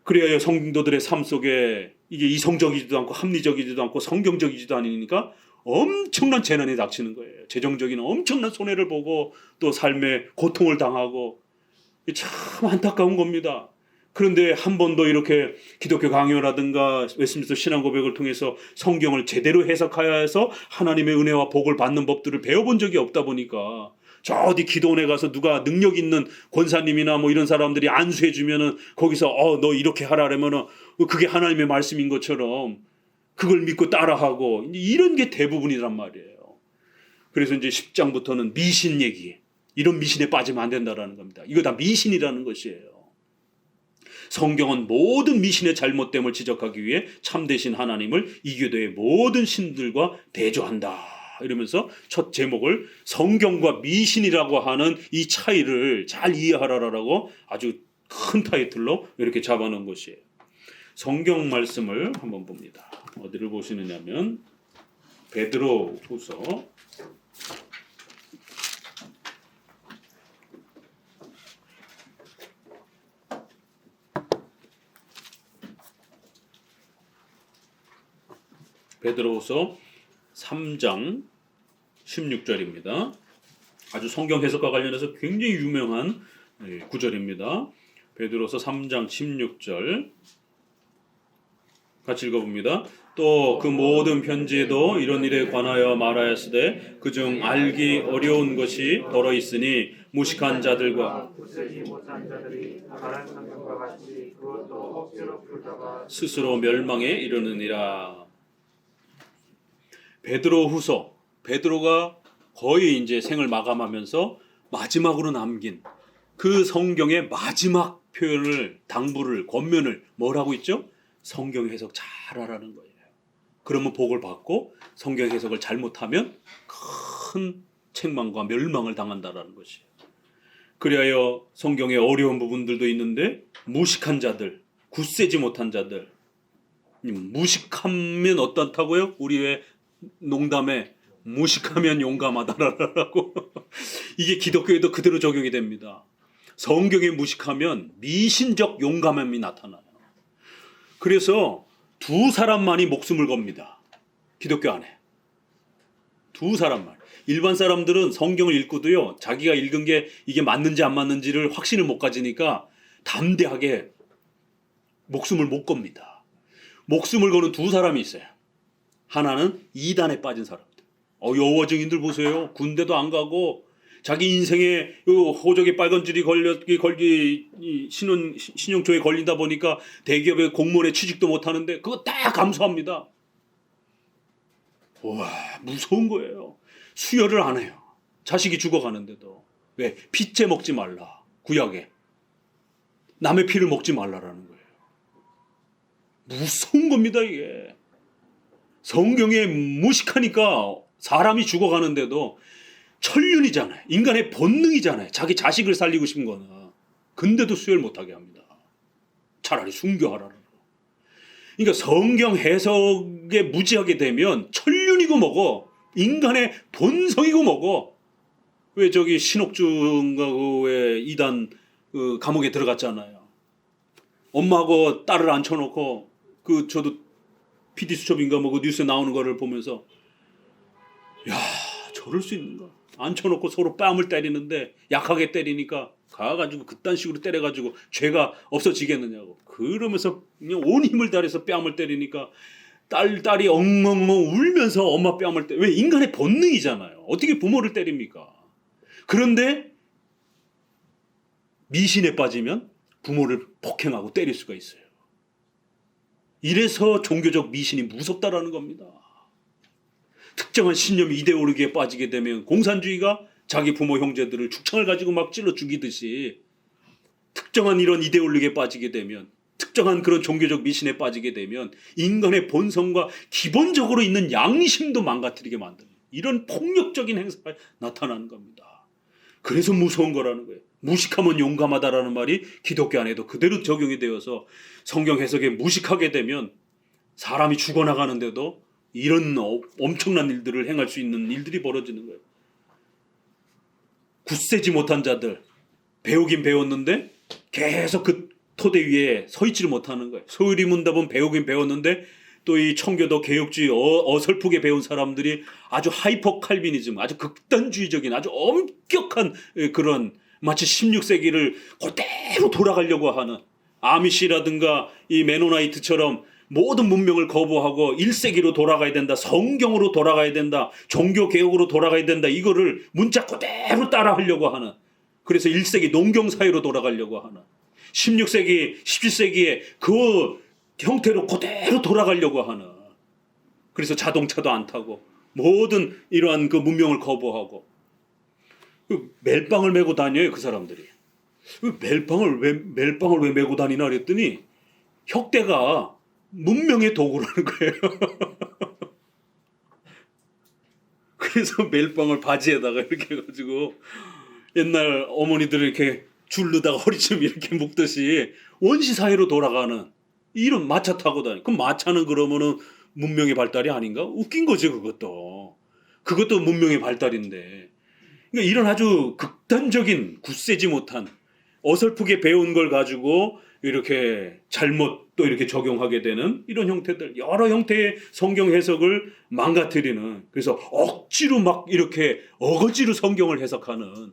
[SPEAKER 1] 그래야 성도들의 삶 속에 이게 이성적이지도 않고 합리적이지도 않고 성경적이지도 않으니까 엄청난 재난이 닥치는 거예요. 재정적인 엄청난 손해를 보고 또 삶의 고통을 당하고, 참 안타까운 겁니다. 그런데 한 번도 이렇게 기독교 강요라든가 웨스트민스터 신앙 고백을 통해서 성경을 제대로 해석하여 해서 하나님의 은혜와 복을 받는 법들을 배워본 적이 없다 보니까, 저 어디 기도원에 가서 누가 능력 있는 권사님이나 뭐 이런 사람들이 안수해 주면은 거기서 너 이렇게 하라 그러면은 그게 하나님의 말씀인 것처럼 그걸 믿고 따라하고, 이런 게 대부분이란 말이에요. 그래서 이제 10장부터는 미신 얘기, 이런 미신에 빠지면 안 된다라는 겁니다. 이거 다 미신이라는 것이에요. 성경은 모든 미신의 잘못됨을 지적하기 위해 참되신 하나님을 이교도의 모든 신들과 대조한다. 이러면서 첫 제목을 성경과 미신이라고 하는 이 차이를 잘 이해하라라고 아주 큰 타이틀로 이렇게 잡아놓은 것이에요. 성경 말씀을 한번 봅니다. 어디를 보시느냐면 베드로후서 베드로후서 3장 16절입니다. 아주 성경 해석과 관련해서 굉장히 유명한 구절입니다. 베드로서 3장 16절 같이 읽어봅니다. 또 그 모든 편지에도 이런 일에 관하여 말하였으되 그중 알기 어려운 것이 더러 있으니 무식한 자들과
[SPEAKER 2] 굳세지 못한 자들이 다른 성경과 같이 그것도 억지로 풀다가
[SPEAKER 1] 스스로 멸망에 이르느니라. 베드로후서, 베드로가 거의 이제 생을 마감하면서 마지막으로 남긴 그 성경의 마지막 표현을, 당부를, 권면을 뭐라고 있죠? 성경 해석 잘하라는 거예요. 그러면 복을 받고 성경 해석을 잘못하면 큰 책망과 멸망을 당한다라는 것이에요. 그리하여 성경에 어려운 부분들도 있는데 무식한 자들, 굳세지 못한 자들, 무식하면 어떻다고요? 우리 왜 농담에 무식하면 용감하다라고 이게 기독교에도 그대로 적용이 됩니다. 성경에 무식하면 미신적 용감함이 나타나요. 그래서 두 사람만이 목숨을 겁니다. 기독교 안에 두 사람만. 일반 사람들은 성경을 읽고도요, 자기가 읽은 게 이게 맞는지 안 맞는지를 확신을 못 가지니까 담대하게 목숨을 못 겁니다. 목숨을 거는 두 사람이 있어요. 하나는 이단에 빠진 사람들. 여워증인들 보세요. 군대도 안 가고 자기 인생에 호적에 빨간 줄이 신용조에 걸린다 보니까 대기업의 공무원에 취직도 못 하는데 그거 다 감수합니다. 와, 무서운 거예요. 수혈을 안 해요. 자식이 죽어가는데도. 왜? 피째 먹지 말라. 구약에. 남의 피를 먹지 말라라는 거예요. 무서운 겁니다, 이게. 성경에 무식하니까 사람이 죽어가는데도 천륜이잖아요. 인간의 본능이잖아요. 자기 자식을 살리고 싶은 거는. 근데도 수혈 못하게 합니다. 차라리 순교하라는 거. 그러니까 성경 해석에 무지하게 되면 천륜이고 뭐고 인간의 본성이고 뭐고. 왜 저기 신옥주인가 왜 이단 감옥에 들어갔잖아요. 엄마하고 딸을 앉혀놓고 저도 PD수첩인가 뭐 그 뉴스에 나오는 거를 보면서 야, 저럴 수 있는가. 앉혀놓고 서로 뺨을 때리는데 약하게 때리니까 가가지고 그딴 식으로 때려가지고 죄가 없어지겠느냐고. 그러면서 그냥 온 힘을 다해서 뺨을 때리니까 딸이 엉엉엉 울면서 엄마 뺨을 왜 인간의 본능이잖아요. 어떻게 부모를 때립니까? 그런데 미신에 빠지면 부모를 폭행하고 때릴 수가 있어요. 이래서 종교적 미신이 무섭다라는 겁니다. 특정한 신념 이데올로기에 빠지게 되면 공산주의가 자기 부모 형제들을 죽창을 가지고 막 찔러 죽이듯이 특정한 이런 이데올로기에 빠지게 되면 특정한 그런 종교적 미신에 빠지게 되면 인간의 본성과 기본적으로 있는 양심도 망가뜨리게 만드는 이런 폭력적인 행사가 나타나는 겁니다. 그래서 무서운 거라는 거예요. 무식하면 용감하다라는 말이 기독교 안에도 그대로 적용이 되어서 성경 해석에 무식하게 되면 사람이 죽어나가는데도 이런 엄청난 일들을 행할 수 있는 일들이 벌어지는 거예요. 굳세지 못한 자들, 배우긴 배웠는데 계속 그 토대 위에 서 있지를 못하는 거예요. 소유리 문답은 배우긴 배웠는데 또 이 청교도 개혁주의 어설프게 배운 사람들이 아주 하이퍼 칼비니즘, 아주 극단주의적인 아주 엄격한 그런 마치 16세기를 그대로 돌아가려고 하는 아미시라든가 이 메노나이트처럼 모든 문명을 거부하고 1세기로 돌아가야 된다. 성경으로 돌아가야 된다. 종교개혁으로 돌아가야 된다. 이거를 문자 그대로 따라하려고 하는. 그래서 1세기 농경사회로 돌아가려고 하는. 16세기, 17세기에 그 형태로 그대로 돌아가려고 하는. 그래서 자동차도 안 타고 모든 이러한 그 문명을 거부하고 멜빵을 메고 다녀요. 그 사람들이. 멜빵을 왜 메고 다니나 그랬더니 혁대가 문명의 도구라는 거예요. 그래서 멜빵을 바지에다가 이렇게 해가지고 옛날 어머니들이 이렇게 줄르다가 허리춤 이렇게 묶듯이 원시사회로 돌아가는 이런 마차 타고 다니. 그럼 마차는 그러면은 문명의 발달이 아닌가? 웃긴 거죠, 그것도. 그것도 문명의 발달인데. 그러니까 이런 아주 극단적인 굳세지 못한 어설프게 배운 걸 가지고 이렇게 잘못 또 이렇게 적용하게 되는 이런 형태들, 여러 형태의 성경 해석을 망가뜨리는, 그래서 억지로 막 이렇게 어거지로 성경을 해석하는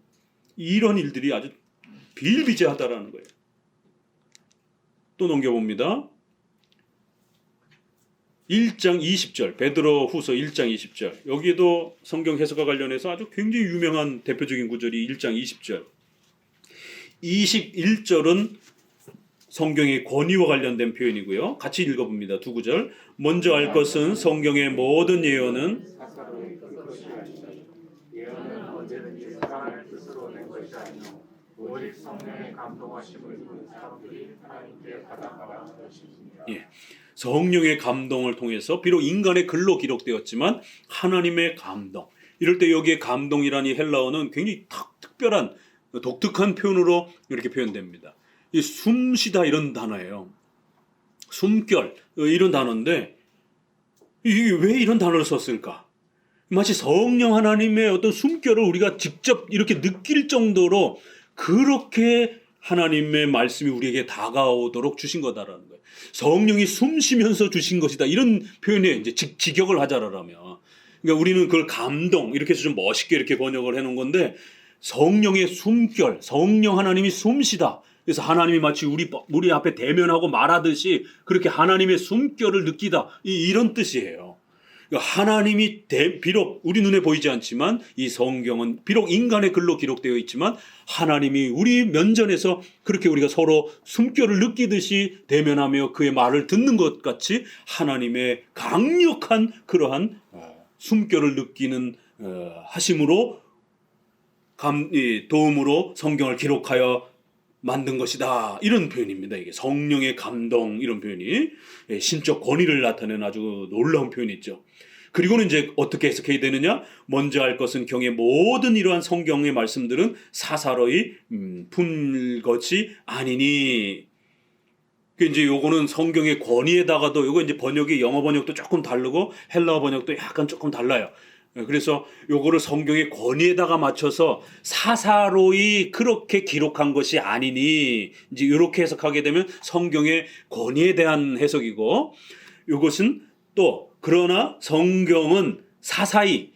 [SPEAKER 1] 이런 일들이 아주 비일비재하다라는 거예요. 또 넘겨봅니다. 1장 20절, 베드로 후서 1장 20절. 여기도 성경 해석과 관련해서 아주 굉장히 유명한 대표적인 구절이 1장 20절. 21절은 성경의 권위와 관련된 표현이고요. 같이 읽어봅니다. 두 구절. 먼저 알 것은 성경의 모든 예언은
[SPEAKER 2] 예언은 언제든지 사람의 뜻으로 낸 것이 아니요 오직 성령의 감동하심을 사람들이 하나님께 받아가라는 것입니다.
[SPEAKER 1] 예, 성령의 감동을 통해서 비록 인간의 글로 기록되었지만 하나님의 감동. 이럴 때 여기에 감동이라는 이 헬라어는 굉장히 특별한 독특한 표현으로 이렇게 표현됩니다. 이 숨쉬다 이런 단어예요. 숨결 이런 단어인데 이게 왜 이런 단어를 썼을까? 마치 성령 하나님의 어떤 숨결을 우리가 직접 이렇게 느낄 정도로 그렇게 하나님의 말씀이 우리에게 다가오도록 주신 거다라는 거예요. 성령이 숨쉬면서 주신 것이다. 이런 표현에 이제 직역을 하자라면, 그러니까 우리는 그걸 감동 이렇게 해서 좀 멋있게 이렇게 번역을 해놓은 건데, 성령의 숨결, 성령 하나님이 숨쉬다. 그래서 하나님이 마치 우리 앞에 대면하고 말하듯이 그렇게 하나님의 숨결을 느끼다. 이런 뜻이에요. 하나님이 비록 우리 눈에 보이지 않지만 이 성경은 비록 인간의 글로 기록되어 있지만 하나님이 우리 면전에서 그렇게 우리가 서로 숨결을 느끼듯이 대면하며 그의 말을 듣는 것 같이 하나님의 강력한 그러한 숨결을 느끼는 하심으로 도움으로 성경을 기록하여 만든 것이다. 이런 표현입니다. 이게 성령의 감동 이런 표현이 신적 권위를 나타내는 아주 놀라운 표현이죠. 그리고는 이제 어떻게 해석해야 되느냐? 먼저 알 것은 경의 모든 이러한 성경의 말씀들은 사사로이 푼 것이 아니니. 이제 요거는 성경의 권위에다가도 요거 이제 번역이 영어 번역도 조금 다르고 헬라어 번역도 약간 조금 달라요. 그래서 요거를 성경의 권위에다가 맞춰서 사사로이 그렇게 기록한 것이 아니니 이제 이렇게 해석하게 되면 성경의 권위에 대한 해석이고, 요것은 또 그러나 성경은 사사히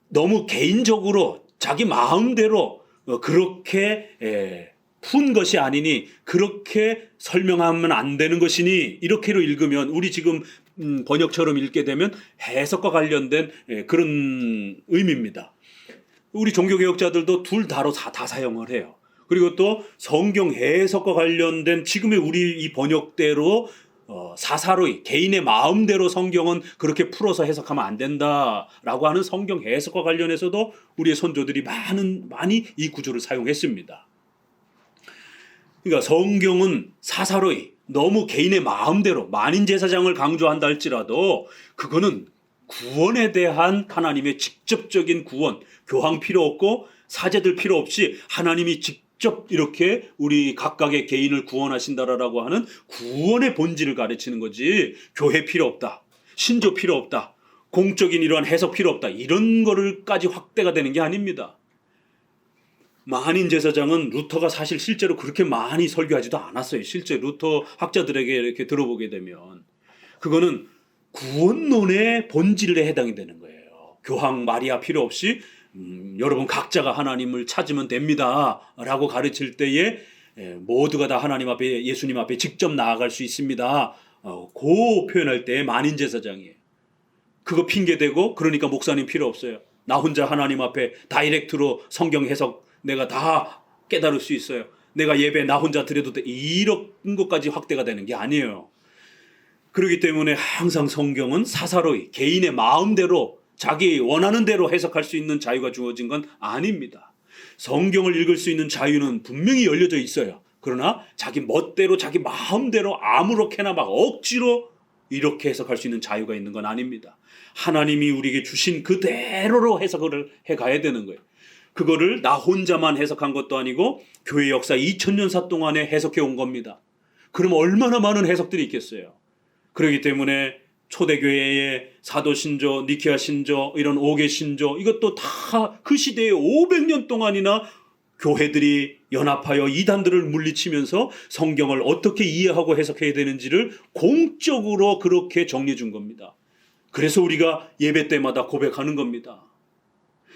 [SPEAKER 1] 너무 개인적으로 자기 마음대로 그렇게 푼 것이 아니니 그렇게 설명하면 안 되는 것이니, 이렇게로 읽으면 우리 지금 번역처럼 읽게 되면 해석과 관련된 그런 의미입니다. 우리 종교개혁자들도 둘 다로 다 사용을 해요. 그리고 또 성경 해석과 관련된 지금의 우리 이 번역대로 사사로이 개인의 마음대로 성경은 그렇게 풀어서 해석하면 안 된다라고 하는 성경 해석과 관련해서도 우리의 선조들이 많이 이 구조를 사용했습니다. 그러니까 성경은 사사로이 너무 개인의 마음대로 만인제사장을 강조한다 할지라도 그거는 구원에 대한 하나님의 직접적인 구원, 교황 필요 없고 사제들 필요 없이 하나님이 직접 이렇게 우리 각각의 개인을 구원하신다라고 하는 구원의 본질을 가르치는 거지, 교회 필요 없다, 신조 필요 없다, 공적인 이러한 해석 필요 없다, 이런 거를까지 확대가 되는 게 아닙니다. 만인 제사장은 루터가 사실 실제로 그렇게 많이 설교하지도 않았어요. 실제 루터 학자들에게 이렇게 들어보게 되면 그거는 구원론의 본질에 해당이 되는 거예요. 교황 마리아 필요 없이 여러분 각자가 하나님을 찾으면 됩니다 라고 가르칠 때에 모두가 다 하나님 앞에, 예수님 앞에 직접 나아갈 수 있습니다, 그 표현할 때 만인 제사장이에요. 그거 핑계대고 그러니까 목사님 필요 없어요, 나 혼자 하나님 앞에 다이렉트로 성경 해석 내가 다 깨달을 수 있어요, 내가 예배 나 혼자 드려도 돼, 이런 것까지 확대가 되는 게 아니에요. 그렇기 때문에 항상 성경은 사사로이 개인의 마음대로 자기 원하는 대로 해석할 수 있는 자유가 주어진 건 아닙니다. 성경을 읽을 수 있는 자유는 분명히 열려져 있어요. 그러나 자기 멋대로 자기 마음대로 아무렇게나 막 억지로 이렇게 해석할 수 있는 자유가 있는 건 아닙니다. 하나님이 우리에게 주신 그대로로 해석을 해가야 되는 거예요. 그거를 나 혼자만 해석한 것도 아니고 교회 역사 2000년사 동안에 해석해 온 겁니다. 그럼 얼마나 많은 해석들이 있겠어요. 그렇기 때문에 초대교회의 사도신조, 니케아 신조, 이런 5개 신조, 이것도 다 그 시대에 500년 동안이나 교회들이 연합하여 이단들을 물리치면서 성경을 어떻게 이해하고 해석해야 되는지를 공적으로 그렇게 정리해 준 겁니다. 그래서 우리가 예배 때마다 고백하는 겁니다.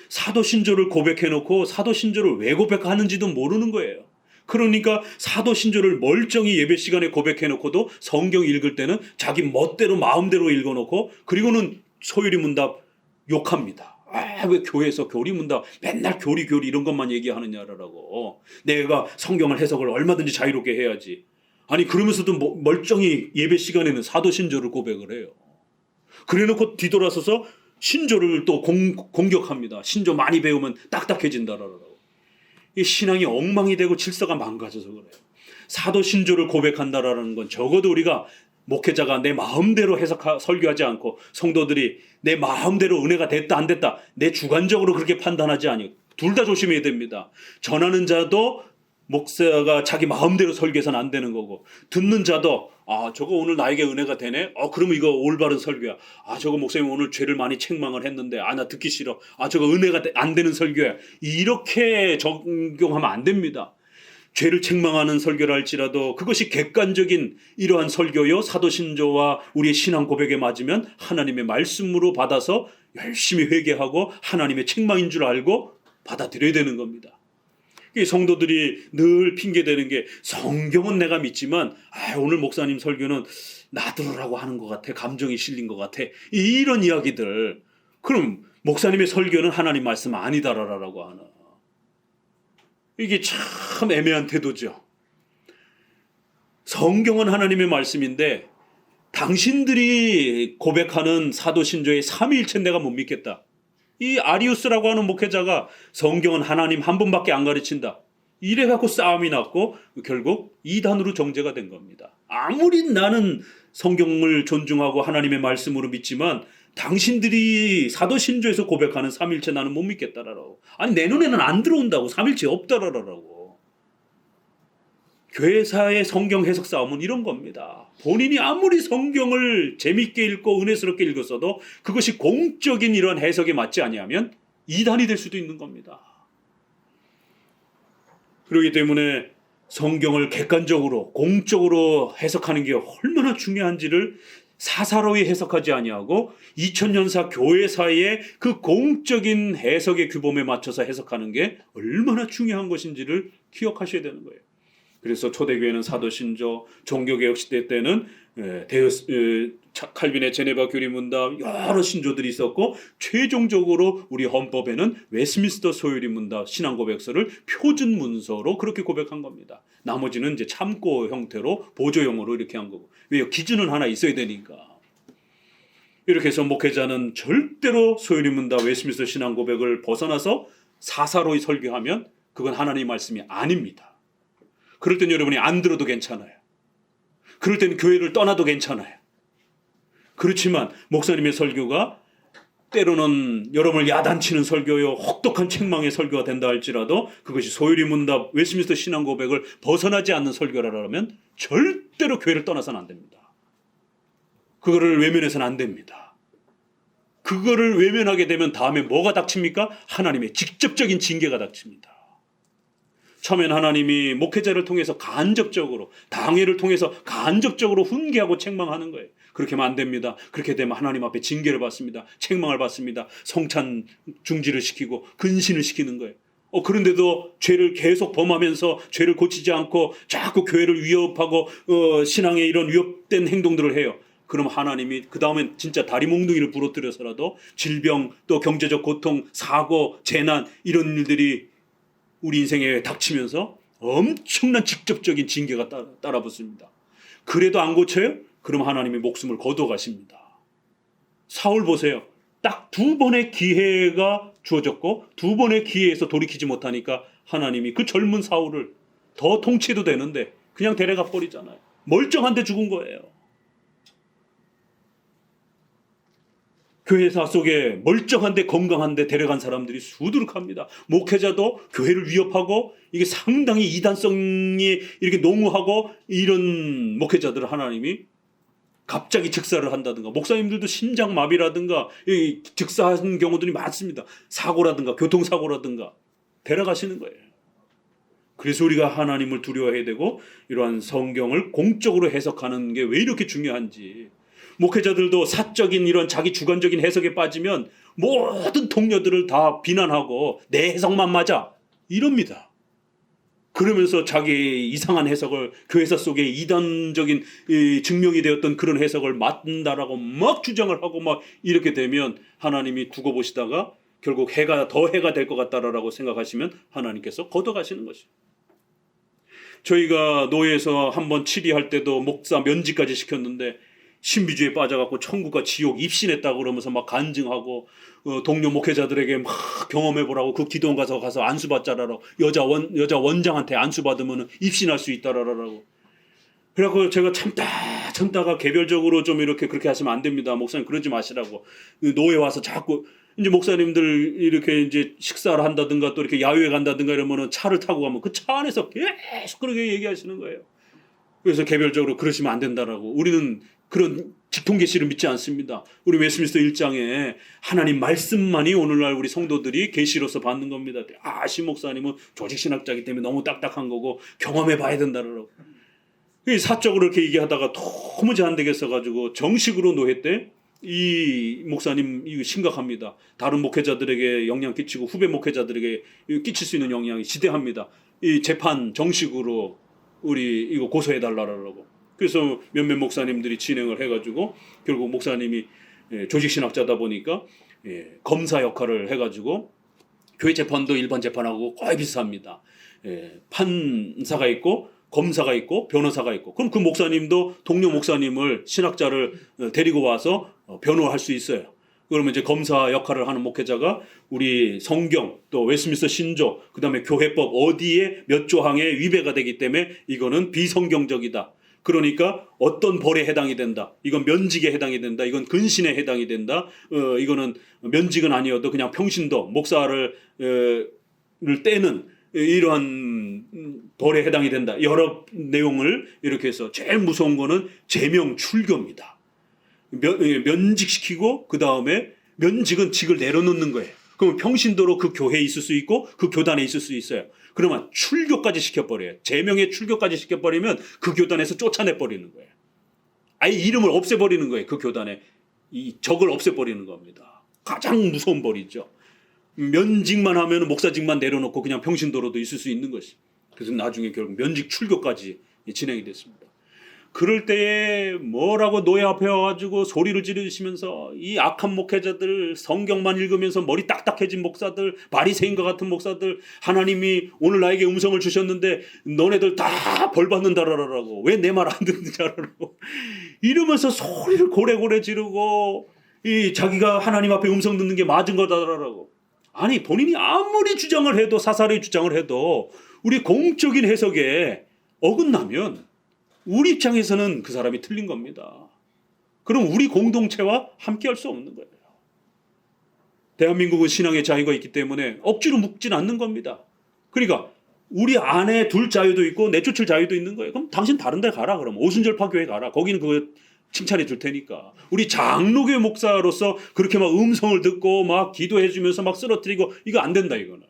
[SPEAKER 1] 사도신조를 고백해놓고 사도신조를 왜 고백하는지도 모르는 거예요. 그러니까 사도신조를 멀쩡히 예배 시간에 고백해놓고도 성경 읽을 때는 자기 멋대로 마음대로 읽어놓고 그리고는 소유리 문답 욕합니다. 왜 교회에서 교리 문답 맨날 교리 이런 것만 얘기하느냐라고. 내가 성경을 해석을 얼마든지 자유롭게 해야지. 아니 그러면서도 멀쩡히 예배 시간에는 사도신조를 고백을 해요. 그래놓고 뒤돌아서서 신조를 또 공격합니다. 신조 많이 배우면 딱딱해진다라고. 이 신앙이 엉망이 되고 질서가 망가져서 그래요. 사도신조를 고백한다라는 건 적어도 우리가 목회자가 내 마음대로 설교하지 않고 성도들이 내 마음대로 은혜가 됐다 안 됐다 내 주관적으로 그렇게 판단하지 않고 둘 다 조심해야 됩니다. 전하는 자도 목사가 자기 마음대로 설교해서는 안 되는 거고 듣는 자도 저거 오늘 나에게 은혜가 되네. 그러면 이거 올바른 설교야. 저거 목사님 오늘 죄를 많이 책망을 했는데 나 듣기 싫어. 저거 은혜가 안 되는 설교야. 이렇게 적용하면 안 됩니다. 죄를 책망하는 설교를 할지라도 그것이 객관적인 이러한 설교요 사도신조와 우리의 신앙 고백에 맞으면 하나님의 말씀으로 받아서 열심히 회개하고 하나님의 책망인 줄 알고 받아들여야 되는 겁니다. 성도들이 늘 핑계대는 게 성경은 내가 믿지만 오늘 목사님 설교는 나 들으라고 하는 것 같아. 감정이 실린 것 같아. 이런 이야기들. 그럼 목사님의 설교는 하나님 말씀 아니다라고 하나. 이게 참 애매한 태도죠. 성경은 하나님의 말씀인데 당신들이 고백하는 사도신조의 삼위일체 내가 못 믿겠다. 이 아리우스라고 하는 목회자가 성경은 하나님 한 분밖에 안 가르친다. 이래갖고 싸움이 났고 결국 이단으로 정죄가 된 겁니다. 아무리 나는 성경을 존중하고 하나님의 말씀으로 믿지만 당신들이 사도신조에서 고백하는 삼일체 나는 못 믿겠다라고. 아니 내 눈에는 안 들어온다고. 삼일체 없다라고. 교회사의 성경 해석 싸움은 이런 겁니다. 본인이 아무리 성경을 재밌게 읽고 은혜스럽게 읽었어도 그것이 공적인 이런 해석에 맞지 아니하면 이단이 될 수도 있는 겁니다. 그렇기 때문에 성경을 객관적으로 공적으로 해석하는 게 얼마나 중요한지를 사사로이 해석하지 아니하고 2000년사 교회사의 그 공적인 해석의 규범에 맞춰서 해석하는 게 얼마나 중요한 것인지를 기억하셔야 되는 거예요. 그래서 초대교회는 사도신조, 종교개혁 시대 때는 칼빈의 제네바 교리문답 여러 신조들이 있었고 최종적으로 우리 헌법에는 웨스민스터 소유리 문답 신앙고백서를 표준 문서로 그렇게 고백한 겁니다. 나머지는 이제 참고 형태로 보조용어로 이렇게 한 거고. 왜요? 기준은 하나 있어야 되니까. 이렇게 해서 목회자는 절대로 소유리 문답 웨스민스터 신앙고백을 벗어나서 사사로이 설교하면 그건 하나님의 말씀이 아닙니다. 그럴 땐 여러분이 안 들어도 괜찮아요. 그럴 땐 교회를 떠나도 괜찮아요. 그렇지만 목사님의 설교가 때로는 여러분을 야단치는 설교요 혹독한 책망의 설교가 된다 할지라도 그것이 소유리 문답 웨스민스터 신앙 고백을 벗어나지 않는 설교라면 절대로 교회를 떠나서는 안 됩니다. 그거를 외면해서는 안 됩니다. 그거를 외면하게 되면 다음에 뭐가 닥칩니까? 하나님의 직접적인 징계가 닥칩니다. 처음엔 하나님이 목회자를 통해서 간접적으로 당회를 통해서 간접적으로 훈계하고 책망하는 거예요. 그렇게 하면 안 됩니다. 그렇게 되면 하나님 앞에 징계를 받습니다. 책망을 받습니다. 성찬 중지를 시키고 근신을 시키는 거예요. 그런데도 죄를 계속 범하면서 죄를 고치지 않고 자꾸 교회를 위협하고 신앙에 이런 위협된 행동들을 해요. 그럼 하나님이 그 다음엔 진짜 다리 몽둥이를 부러뜨려서라도 질병 또 경제적 고통 사고 재난 이런 일들이 우리 인생에 닥치면서 엄청난 직접적인 징계가 따라붙습니다. 그래도 안 고쳐요? 그럼 하나님이 목숨을 거둬가십니다. 사울 보세요. 딱 2번의 기회가 주어졌고 2번의 기회에서 돌이키지 못하니까 하나님이 그 젊은 사울을 더 통치해도 되는데 그냥 데려가 버리잖아요. 멀쩡한데 죽은 거예요. 교회사 속에 멀쩡한데 건강한데 데려간 사람들이 수두룩합니다. 목회자도 교회를 위협하고 이게 상당히 이단성이 이렇게 농후하고 이런 목회자들을 하나님이 갑자기 즉사를 한다든가 목사님들도 심장마비라든가 즉사한 경우들이 많습니다. 사고라든가 교통사고라든가 데려가시는 거예요. 그래서 우리가 하나님을 두려워해야 되고 이러한 성경을 공적으로 해석하는 게 왜 이렇게 중요한지. 목회자들도 사적인 이런 자기 주관적인 해석에 빠지면 모든 동료들을 다 비난하고 내 해석만 맞아 이럽니다. 그러면서 자기 이상한 해석을 교회사 속에 이단적인 증명이 되었던 그런 해석을 맞는다라고 막 주장을 하고 막 이렇게 되면 하나님이 두고 보시다가 결국 해가 될 것 같다라고 생각하시면 하나님께서 걷어가시는 것이죠. 저희가 노예에서 한번 치리할 때도 목사 면직까지 시켰는데 신비주의에 빠져갖고 천국과 지옥 입신했다고 그러면서 막 간증하고 동료 목회자들에게 막 경험해보라고 그 기도원 가서 안수받자라고 여자 원장한테 안수받으면 입신할 수 있다라고. 그래갖고 제가 참다가 개별적으로 좀 이렇게 그렇게 하시면 안 됩니다. 목사님 그러지 마시라고. 노예 와서 자꾸 이제 목사님들 이렇게 이제 식사를 한다든가 또 이렇게 야유회 간다든가 이러면은 차를 타고 가면 그 차 안에서 계속 그렇게 얘기하시는 거예요. 그래서 개별적으로 그러시면 안 된다라고. 우리는 그런 직통계시를 믿지 않습니다. 우리 웨스민스터 1장에 하나님 말씀만이 오늘날 우리 성도들이 계시로서 받는 겁니다. 신 목사님은 조직신학자이기 때문에 너무 딱딱한 거고 경험해 봐야 된다라고. 사적으로 이렇게 얘기하다가 너무 잘 안 되겠어가지고 정식으로 노회 때 이 목사님 이거 심각합니다. 다른 목회자들에게 영향 끼치고 후배 목회자들에게 끼칠 수 있는 영향이 지대합니다. 이 재판 정식으로 우리 이거 고소해달라고. 그래서 몇몇 목사님들이 진행을 해가지고 결국 목사님이 조직신학자다 보니까 검사 역할을 해가지고 교회 재판도 일반 재판하고 거의 비슷합니다. 판사가 있고 검사가 있고 변호사가 있고 그럼 그 목사님도 동료 목사님을 신학자를 데리고 와서 변호할 수 있어요. 그러면 이제 검사 역할을 하는 목회자가 우리 성경 또 웨스민스터 신조 그다음에 교회법 어디에 몇 조항에 위배가 되기 때문에 이거는 비성경적이다. 그러니까 어떤 벌에 해당이 된다. 이건 면직에 해당이 된다. 이건 근신에 해당이 된다. 이거는 면직은 아니어도 그냥 평신도 목사를 떼는 이러한 벌에 해당이 된다. 여러 내용을 이렇게 해서 제일 무서운 거는 제명 출교입니다. 면직시키고 그 다음에 면직은 직을 내려놓는 거예요. 그러면 평신도로 그 교회에 있을 수 있고 그 교단에 있을 수 있어요. 그러면 출교까지 시켜버려요. 제명의 출교까지 시켜버리면 그 교단에서 쫓아내버리는 거예요. 아예 이름을 없애버리는 거예요. 그 교단에 이 적을 없애버리는 겁니다. 가장 무서운 벌이죠. 면직만 하면 목사직만 내려놓고 그냥 평신도로도 있을 수 있는 것이. 그래서 나중에 결국 면직 출교까지 진행이 됐습니다. 그럴 때에 뭐라고 노예 앞에 와가지고 소리를 지르시면서 이 악한 목회자들 성경만 읽으면서 머리 딱딱해진 목사들 바리새인과 같은 목사들 하나님이 오늘 나에게 음성을 주셨는데 너네들 다 벌 받는다라고 왜 내 말 안 듣는지 알아라고 이러면서 소리를 고래고래 지르고 이 자기가 하나님 앞에 음성 듣는 게 맞은 거다라고. 아니 본인이 아무리 주장을 해도 사사로이 주장을 해도 우리 공적인 해석에 어긋나면 우리 입장에서는 그 사람이 틀린 겁니다. 그럼 우리 공동체와 함께할 수 없는 거예요. 대한민국은 신앙의 자유가 있기 때문에 억지로 묶진 않는 겁니다. 그러니까 우리 안에 둘 자유도 있고 내쫓을 자유도 있는 거예요. 그럼 당신 다른 데 가라. 그럼 오순절파 교회 가라. 거기는 그거 칭찬해 줄 테니까. 우리 장로교회 목사로서 그렇게 막 음성을 듣고 막 기도해 주면서 막 쓰러뜨리고 이거 안 된다 이거는.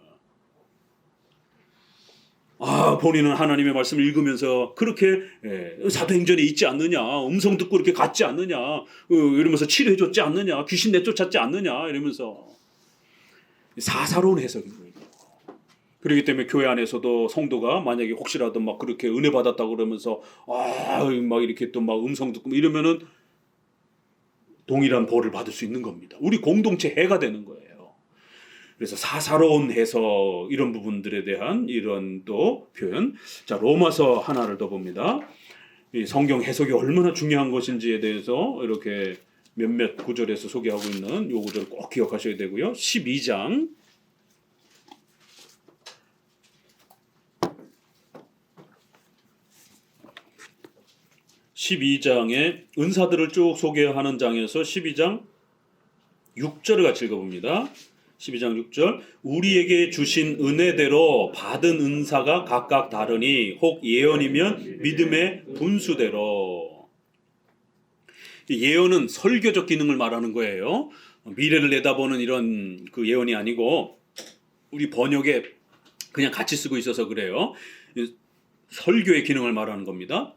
[SPEAKER 1] 본인은 하나님의 말씀을 읽으면서 그렇게 사도행전에 있지 않느냐, 음성 듣고 이렇게 갔지 않느냐, 이러면서 치료해 줬지 않느냐, 귀신 내쫓았지 않느냐 이러면서 사사로운 해석인 거예요. 그렇기 때문에 교회 안에서도 성도가 만약에 혹시라도 막 그렇게 은혜 받았다고 그러면서 막 이렇게 또 막 음성 듣고 이러면은 동일한 벌을 받을 수 있는 겁니다. 우리 공동체 해가 되는 거예요. 그래서 사사로운 해석 이런 부분들에 대한 이런 또 표현. 자, 로마서 하나를 더 봅니다. 이 성경 해석이 얼마나 중요한 것인지에 대해서 이렇게 몇몇 구절에서 소개하고 있는 요 구절 꼭 기억하셔야 되고요. 12장 12장의 은사들을 쭉 소개하는 장에서 12장 6절을 같이 읽어봅니다. 12장 6절 우리에게 주신 은혜대로 받은 은사가 각각 다르니 혹 예언이면 믿음의 분수대로. 예언은 설교적 기능을 말하는 거예요. 미래를 내다보는 이런 그 예언이 아니고 우리 번역에 그냥 같이 쓰고 있어서 그래요. 설교의 기능을 말하는 겁니다.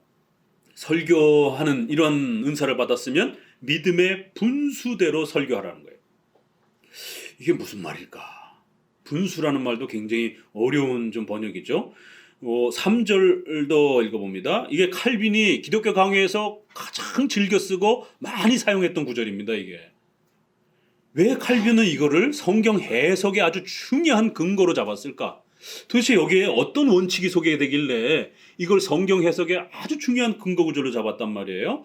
[SPEAKER 1] 설교하는 이런 은사를 받았으면 믿음의 분수대로 설교하라는 거예요. 이게 무슨 말일까? 분수라는 말도 굉장히 어려운 좀 번역이죠. 3절도 읽어봅니다. 이게 칼빈이 기독교 강해에서 가장 즐겨 쓰고 많이 사용했던 구절입니다. 이게 왜 칼빈은 이거를 성경 해석의 아주 중요한 근거로 잡았을까? 도대체 여기에 어떤 원칙이 소개되길래 이걸 성경 해석의 아주 중요한 근거 구절로 잡았단 말이에요.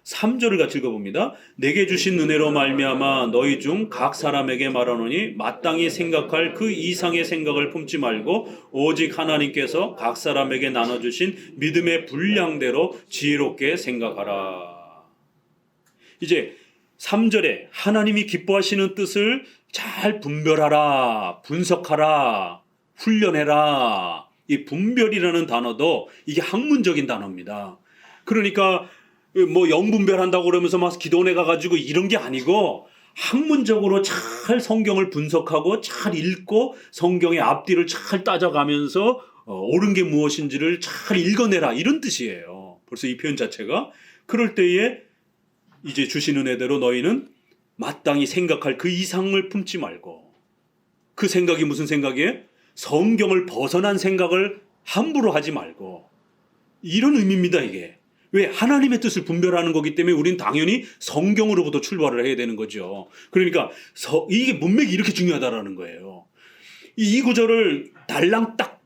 [SPEAKER 1] 3절을 같이 읽어봅니다. 내게 주신 은혜로 말미암아 너희 중 각 사람에게 말하노니 마땅히 생각할 그 이상의 생각을 품지 말고 오직 하나님께서 각 사람에게 나눠주신 믿음의 분량대로 지혜롭게 생각하라. 이제 3절에 하나님이 기뻐하시는 뜻을 잘 분별하라, 분석하라, 훈련해라. 이 분별이라는 단어도 이게 학문적인 단어입니다. 그러니까 뭐 영분별한다고 그러면서 막 기도원에 가가지고 이런 게 아니고 학문적으로 잘 성경을 분석하고 잘 읽고 성경의 앞뒤를 잘 따져가면서 옳은 게 무엇인지를 잘 읽어내라 이런 뜻이에요. 벌써 이 표현 자체가. 그럴 때에 이제 주시는 은혜대로 너희는 마땅히 생각할 그 이상을 품지 말고, 그 생각이 무슨 생각이에요? 성경을 벗어난 생각을 함부로 하지 말고, 이런 의미입니다. 이게 왜 하나님의 뜻을 분별하는 거기 때문에 우리는 당연히 성경으로부터 출발을 해야 되는 거죠. 그러니까 이게 문맥이 이렇게 중요하다라는 거예요. 이 구절을 달랑 딱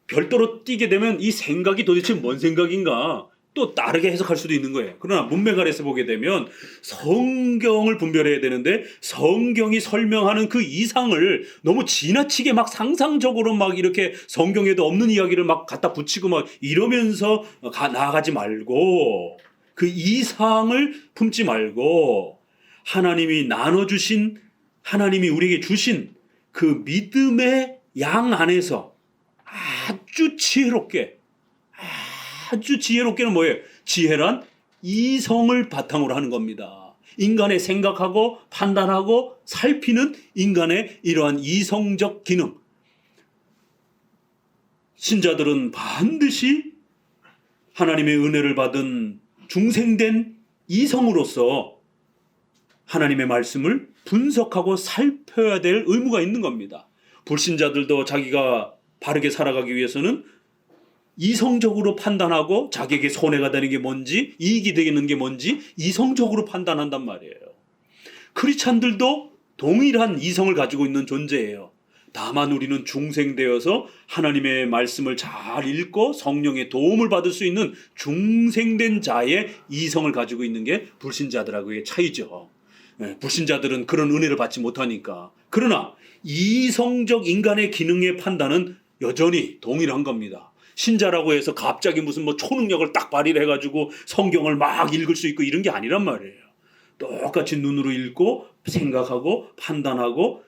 [SPEAKER 1] 별도로 띄게 되면 이 생각이 도대체 뭔 생각인가 또 다르게 해석할 수도 있는 거예요. 그러나 문맥 아래서 보게 되면 성경을 분별해야 되는데 성경이 설명하는 그 이상을 너무 지나치게 막 상상적으로 막 이렇게 성경에도 없는 이야기를 막 갖다 붙이고 막 이러면서 나아가지 말고, 그 이상을 품지 말고 하나님이 나눠주신, 하나님이 우리에게 주신 그 믿음의 양 안에서 아주 지혜롭게는 뭐예요? 지혜란 이성을 바탕으로 하는 겁니다. 인간의 생각하고 판단하고 살피는 인간의 이러한 이성적 기능. 신자들은 반드시 하나님의 은혜를 받은 중생된 이성으로서 하나님의 말씀을 분석하고 살펴야 될 의무가 있는 겁니다. 불신자들도 자기가 바르게 살아가기 위해서는 이성적으로 판단하고 자기에게 손해가 되는 게 뭔지, 이익이 되는 게 뭔지 이성적으로 판단한단 말이에요. 크리스찬들도 동일한 이성을 가지고 있는 존재예요. 다만 우리는 중생되어서 하나님의 말씀을 잘 읽고 성령의 도움을 받을 수 있는 중생된 자의 이성을 가지고 있는 게 불신자들하고의 차이죠. 불신자들은 그런 은혜를 받지 못하니까. 그러나 이성적 인간의 기능의 판단은 여전히 동일한 겁니다. 신자라고 해서 갑자기 무슨 뭐 초능력을 딱 발휘를 해가지고 성경을 막 읽을 수 있고 이런 게 아니란 말이에요. 똑같이 눈으로 읽고 생각하고 판단하고,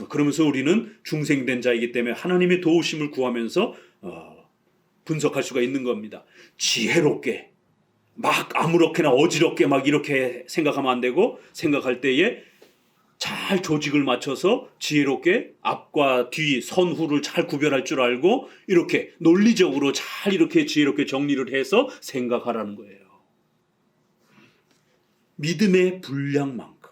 [SPEAKER 1] 그러면서 우리는 중생된 자이기 때문에 하나님의 도우심을 구하면서 분석할 수가 있는 겁니다. 지혜롭게 막 아무렇게나 어지럽게 막 이렇게 생각하면 안 되고, 생각할 때에 잘 조직을 맞춰서 지혜롭게 앞과 뒤, 선후를 잘 구별할 줄 알고 이렇게 논리적으로 잘 이렇게 지혜롭게 정리를 해서 생각하라는 거예요. 믿음의 분량만큼,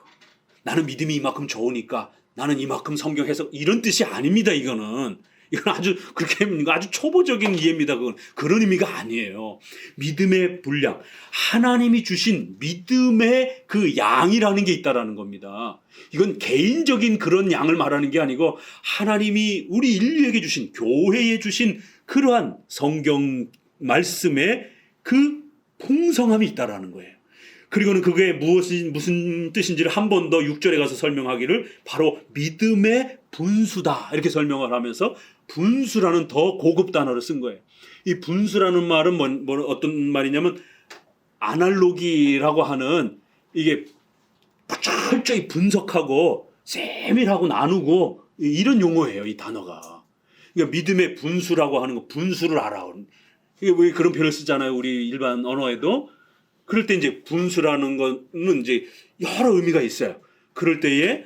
[SPEAKER 1] 나는 믿음이 이만큼 좋으니까 나는 이만큼 성경 해석, 이런 뜻이 아닙니다. 이건 아주 그렇게 아주 초보적인 이해입니다. 그런 의미가 아니에요. 믿음의 분량, 하나님이 주신 믿음의 그 양이라는 게 있다라는 겁니다. 이건 개인적인 그런 양을 말하는 게 아니고 하나님이 우리 인류에게 주신, 교회에 주신 그러한 성경 말씀에 그 풍성함이 있다라는 거예요. 그리고는 그게 무슨 뜻인지를 한 번 더 6절에 가서 설명하기를 바로 믿음의 분수다 이렇게 설명을 하면서 분수라는 더 고급 단어를 쓴 거예요. 이 분수라는 말은 어떤 말이냐면 아날로기라고 하는, 이게 철저히 분석하고 세밀하고 나누고 이런 용어예요. 이 단어가. 그러니까 믿음의 분수라고 하는 거, 분수를 알아. 이게 왜 그런 표현을 쓰잖아요. 우리 일반 언어에도. 그럴 때 이제 분수라는 거는 이제 여러 의미가 있어요. 그럴 때에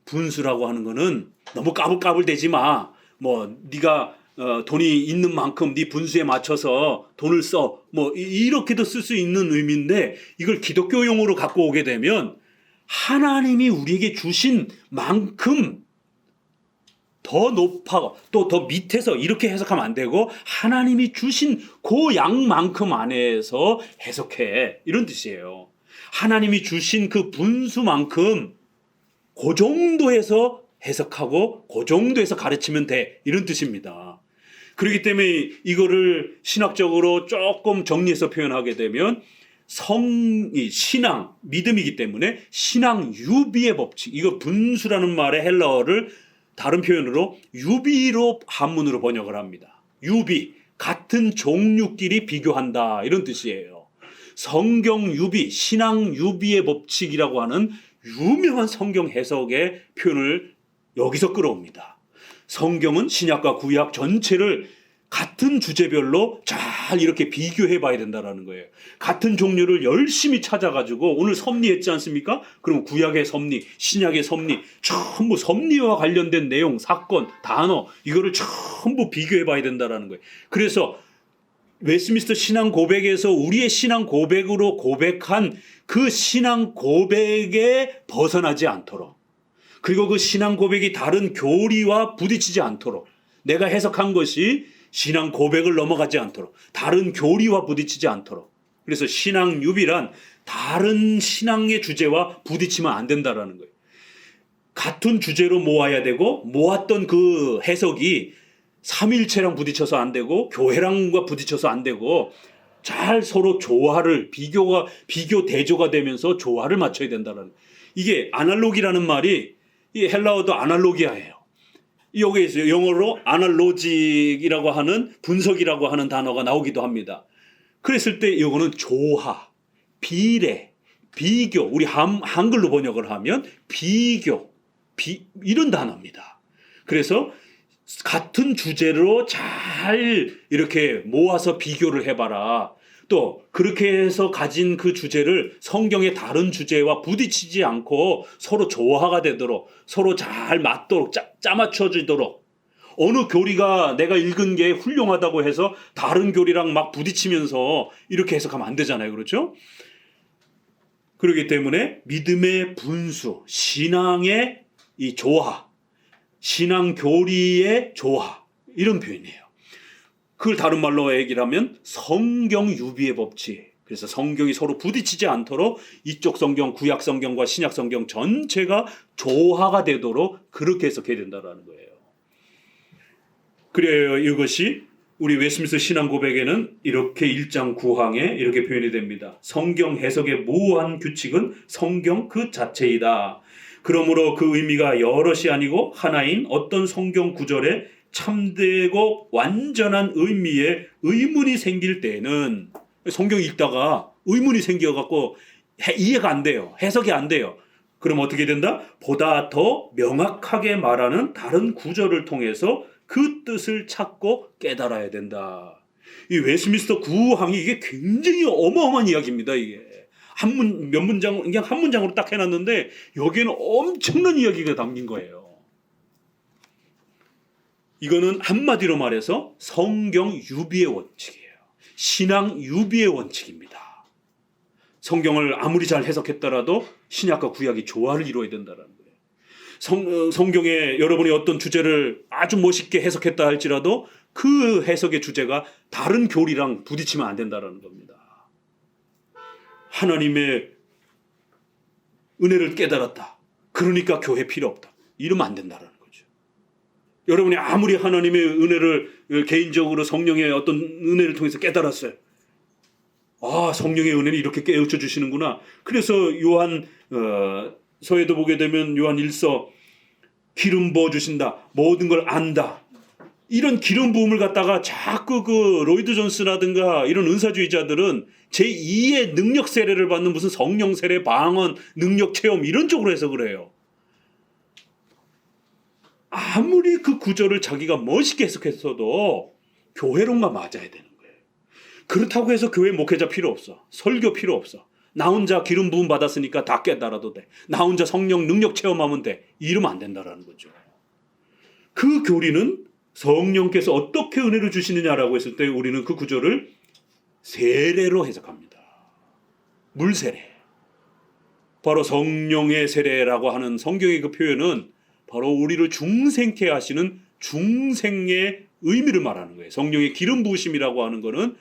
[SPEAKER 1] 분수라고 하는 거는 너무 까불까불대지 마. 뭐 네가 돈이 있는 만큼 네 분수에 맞춰서 돈을 써. 뭐 이렇게도 쓸 수 있는 의미인데 이걸 기독교 용어로 갖고 오게 되면 하나님이 우리에게 주신 만큼 더 높아 또 더 밑에서 이렇게 해석하면 안 되고 하나님이 주신 그 양만큼 안에서 해석해. 이런 뜻이에요. 하나님이 주신 그 분수만큼 그 정도에서 해석하고 그 정도에서 가르치면 돼. 이런 뜻입니다. 그렇기 때문에 이거를 신학적으로 조금 정리해서 표현하게 되면 신앙, 믿음이기 때문에 신앙 유비의 법칙. 이거 분수라는 말의 헬라어를 다른 표현으로 유비로 한문으로 번역을 합니다. 유비, 같은 종류끼리 비교한다. 이런 뜻이에요. 성경 유비, 신앙 유비의 법칙이라고 하는 유명한 성경 해석의 표현을 여기서 끌어옵니다. 성경은 신약과 구약 전체를 같은 주제별로 잘 이렇게 비교해 봐야 된다는 거예요. 같은 종류를 열심히 찾아가지고 오늘 섭리했지 않습니까? 그럼 구약의 섭리, 신약의 섭리, 전부 섭리와 관련된 내용, 사건, 단어 이거를 전부 비교해 봐야 된다는 거예요. 그래서 웨스트민스터 신앙 고백에서 우리의 신앙 고백으로 고백한 그 신앙 고백에 벗어나지 않도록, 그리고 그 신앙 고백이 다른 교리와 부딪히지 않도록, 내가 해석한 것이 신앙 고백을 넘어가지 않도록, 다른 교리와 부딪히지 않도록. 그래서 신앙 유비란 다른 신앙의 주제와 부딪히면 안 된다라는 거예요. 같은 주제로 모아야 되고, 모았던 그 해석이 삼일체랑 부딪혀서 안 되고 교회랑과 부딪혀서 안 되고, 잘 서로 조화를 비교 대조가 되면서 조화를 맞춰야 된다는, 이게 아날로기라는 말이 이 헬라어도 아날로기아예요. 여기에서 영어로 아날로직이라고 하는 분석이라고 하는 단어가 나오기도 합니다. 그랬을 때 이거는 조화, 비례, 비교, 우리 한글로 번역을 하면 비교, 이런 단어입니다. 그래서 같은 주제로 잘 이렇게 모아서 비교를 해봐라. 또 그렇게 해서 가진 그 주제를 성경의 다른 주제와 부딪히지 않고 서로 조화가 되도록, 서로 잘 맞도록, 짜맞춰지도록, 어느 교리가 내가 읽은 게 훌륭하다고 해서 다른 교리랑 막 부딪히면서 이렇게 해석하면 안 되잖아요. 그렇죠? 그렇기 때문에 믿음의 분수, 신앙의 이 조화, 신앙 교리의 조화, 이런 표현이에요. 그걸 다른 말로 얘기를 하면 성경 유비의 법칙. 그래서 성경이 서로 부딪히지 않도록 이쪽 성경, 구약 성경과 신약 성경 전체가 조화가 되도록 그렇게 해석해야 된다는 거예요. 그래요. 이것이 우리 웨스트민스터 신앙 고백에는 이렇게 1장 9항에 이렇게 표현이 됩니다. 성경 해석의 모호한 규칙은 성경 그 자체이다. 그러므로 그 의미가 여럿이 아니고 하나인 어떤 성경 구절에 참되고 완전한 의미에 의문이 생길 때는, 성경 읽다가 의문이 생겨갖고 이해가 안 돼요. 해석이 안 돼요. 그럼 어떻게 된다? 보다 더 명확하게 말하는 다른 구절을 통해서 그 뜻을 찾고 깨달아야 된다. 이 웨스트민스터 구항이 이게 굉장히 어마어마한 이야기입니다. 이게 몇 문장, 그냥 한 문장으로 딱 해놨는데 여기에는 엄청난 이야기가 담긴 거예요. 이거는 한마디로 말해서 성경 유비의 원칙이에요. 신앙 유비의 원칙입니다. 성경을 아무리 잘 해석했더라도 신약과 구약이 조화를 이루어야 된다는 거예요. 성경에 여러분이 어떤 주제를 아주 멋있게 해석했다 할지라도 그 해석의 주제가 다른 교리랑 부딪히면 안 된다는 겁니다. 하나님의 은혜를 깨달았다. 그러니까 교회 필요 없다. 이러면 안 된다는 거죠. 여러분이 아무리 하나님의 은혜를 개인적으로 성령의 어떤 은혜를 통해서 깨달았어요. 아, 성령의 은혜는 이렇게 깨우쳐 주시는구나. 그래서 요한 서에도 보게 되면 요한 1서 기름 부어 주신다. 모든 걸 안다. 이런 기름 부음을 갖다가 자꾸 그 로이드 존스라든가 이런 은사주의자들은 제2의 능력 세례를 받는 무슨 성령 세례, 방언, 능력 체험 이런 쪽으로 해석을 해요. 아무리 그 구절을 자기가 멋있게 해석했어도 교회론과 맞아야 되는 거예요. 그렇다고 해서 교회 목회자 필요 없어. 설교 필요 없어. 나 혼자 기름 부음 받았으니까 다 깨달아도 돼. 나 혼자 성령 능력 체험하면 돼. 이러면 안 된다라는 거죠. 그 교리는 성령께서 어떻게 은혜를 주시느냐라고 했을 때 우리는 그 구절을 세례로 해석합니다. 물세례. 바로 성령의 세례라고 하는 성경의 그 표현은 바로 우리를 중생케 하시는 중생의 의미를 말하는 거예요. 성령의 기름 부으심이라고 하는 것은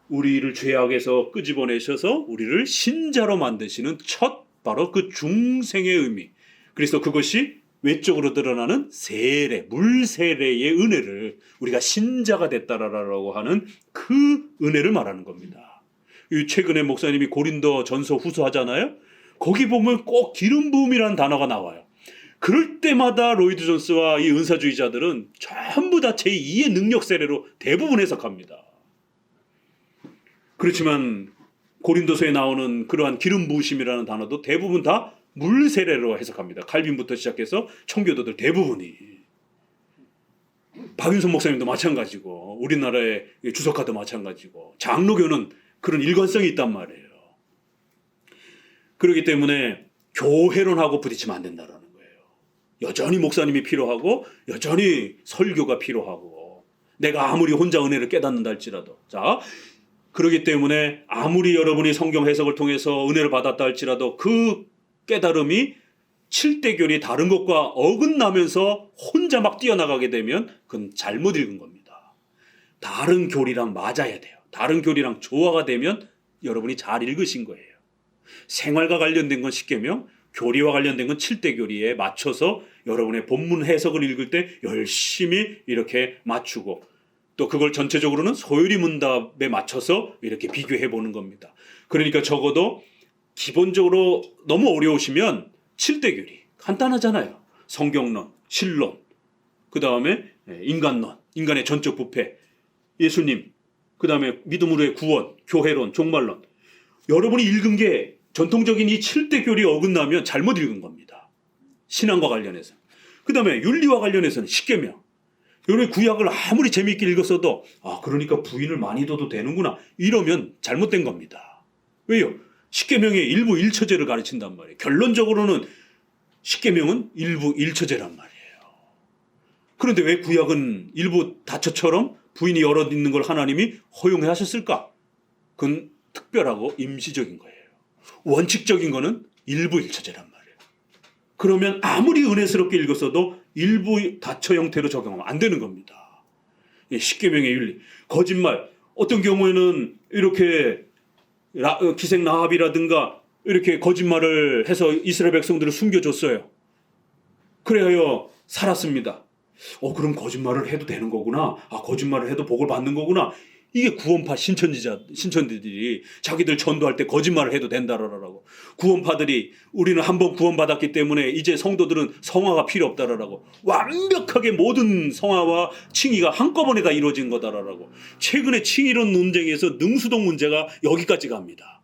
[SPEAKER 1] 우리를 죄악에서 끄집어내셔서 우리를 신자로 만드시는 첫 바로 그 중생의 의미. 그래서 그것이 외적으로 드러나는 세례, 물세례의 은혜를 우리가 신자가 됐다라고 하는 그 은혜를 말하는 겁니다. 최근에 목사님이 고린도 전서 후서 하잖아요. 거기 보면 꼭 기름 부음이라는 단어가 나와요. 그럴 때마다 로이드 존스와 이 은사주의자들은 전부 다 제2의 능력 세례로 대부분 해석합니다. 그렇지만 고린도서에 나오는 그러한 기름 부으심이라는 단어도 대부분 다 물세례로 해석합니다. 칼빈부터 시작해서 청교도들 대부분이. 박윤선 목사님도 마찬가지고 우리나라의 주석가도 마찬가지고 장로교는 그런 일관성이 있단 말이에요. 그렇기 때문에 교회론하고 부딪히면 안 된다는 거예요. 여전히 목사님이 필요하고 여전히 설교가 필요하고 내가 아무리 혼자 은혜를 깨닫는다 할지라도 자 그렇기 때문에 아무리 여러분이 성경 해석을 통해서 은혜를 받았다 할지라도 그 깨달음이 칠대교리 다른 것과 어긋나면서 혼자 막 뛰어나가게 되면 그건 잘못 읽은 겁니다. 다른 교리랑 맞아야 돼요. 다른 교리랑 조화가 되면 여러분이 잘 읽으신 거예요. 생활과 관련된 건 십계명, 교리와 관련된 건 칠대교리에 맞춰서 여러분의 본문 해석을 읽을 때 열심히 이렇게 맞추고 또 그걸 전체적으로는 소요리 문답에 맞춰서 이렇게 비교해 보는 겁니다. 그러니까 적어도 기본적으로 너무 어려우시면 7대 교리 간단하잖아요. 성경론, 신론, 그 다음에 인간론, 인간의 전적 부패, 예수님, 그 다음에 믿음으로의 구원, 교회론, 종말론. 여러분이 읽은 게 전통적인 이 7대 교리에 어긋나면 잘못 읽은 겁니다. 신앙과 관련해서. 그 다음에 윤리와 관련해서는 십계명. 여러분 구약을 아무리 재미있게 읽었어도 그러니까 부인을 많이 둬도 되는구나 이러면 잘못된 겁니다. 왜요? 십계명의 일부 일처제를 가르친단 말이에요. 결론적으로는 십계명은 일부 일처제란 말이에요. 그런데 왜 구약은 일부 다처처럼 부인이 여러 있는 걸 하나님이 허용해 하셨을까? 그건 특별하고 임시적인 거예요. 원칙적인 거는 일부 일처제란 말이에요. 그러면 아무리 은혜스럽게 읽었어도 일부 다처 형태로 적용하면 안 되는 겁니다. 십계명의 윤리. 거짓말. 어떤 경우에는 이렇게 기생 라합이라든가 이렇게 거짓말을 해서 이스라엘 백성들을 숨겨줬어요. 그래야 살았습니다. 그럼 거짓말을 해도 되는 거구나. 거짓말을 해도 복을 받는 거구나. 이게 구원파 신천지들이 자기들 전도할 때 거짓말을 해도 된다라고. 구원파들이 우리는 한번 구원받았기 때문에 이제 성도들은 성화가 필요 없다라고. 완벽하게 모든 성화와 칭의가 한꺼번에 다 이루어진 거다라고. 최근에 칭의론 논쟁에서 능수동 문제가 여기까지 갑니다.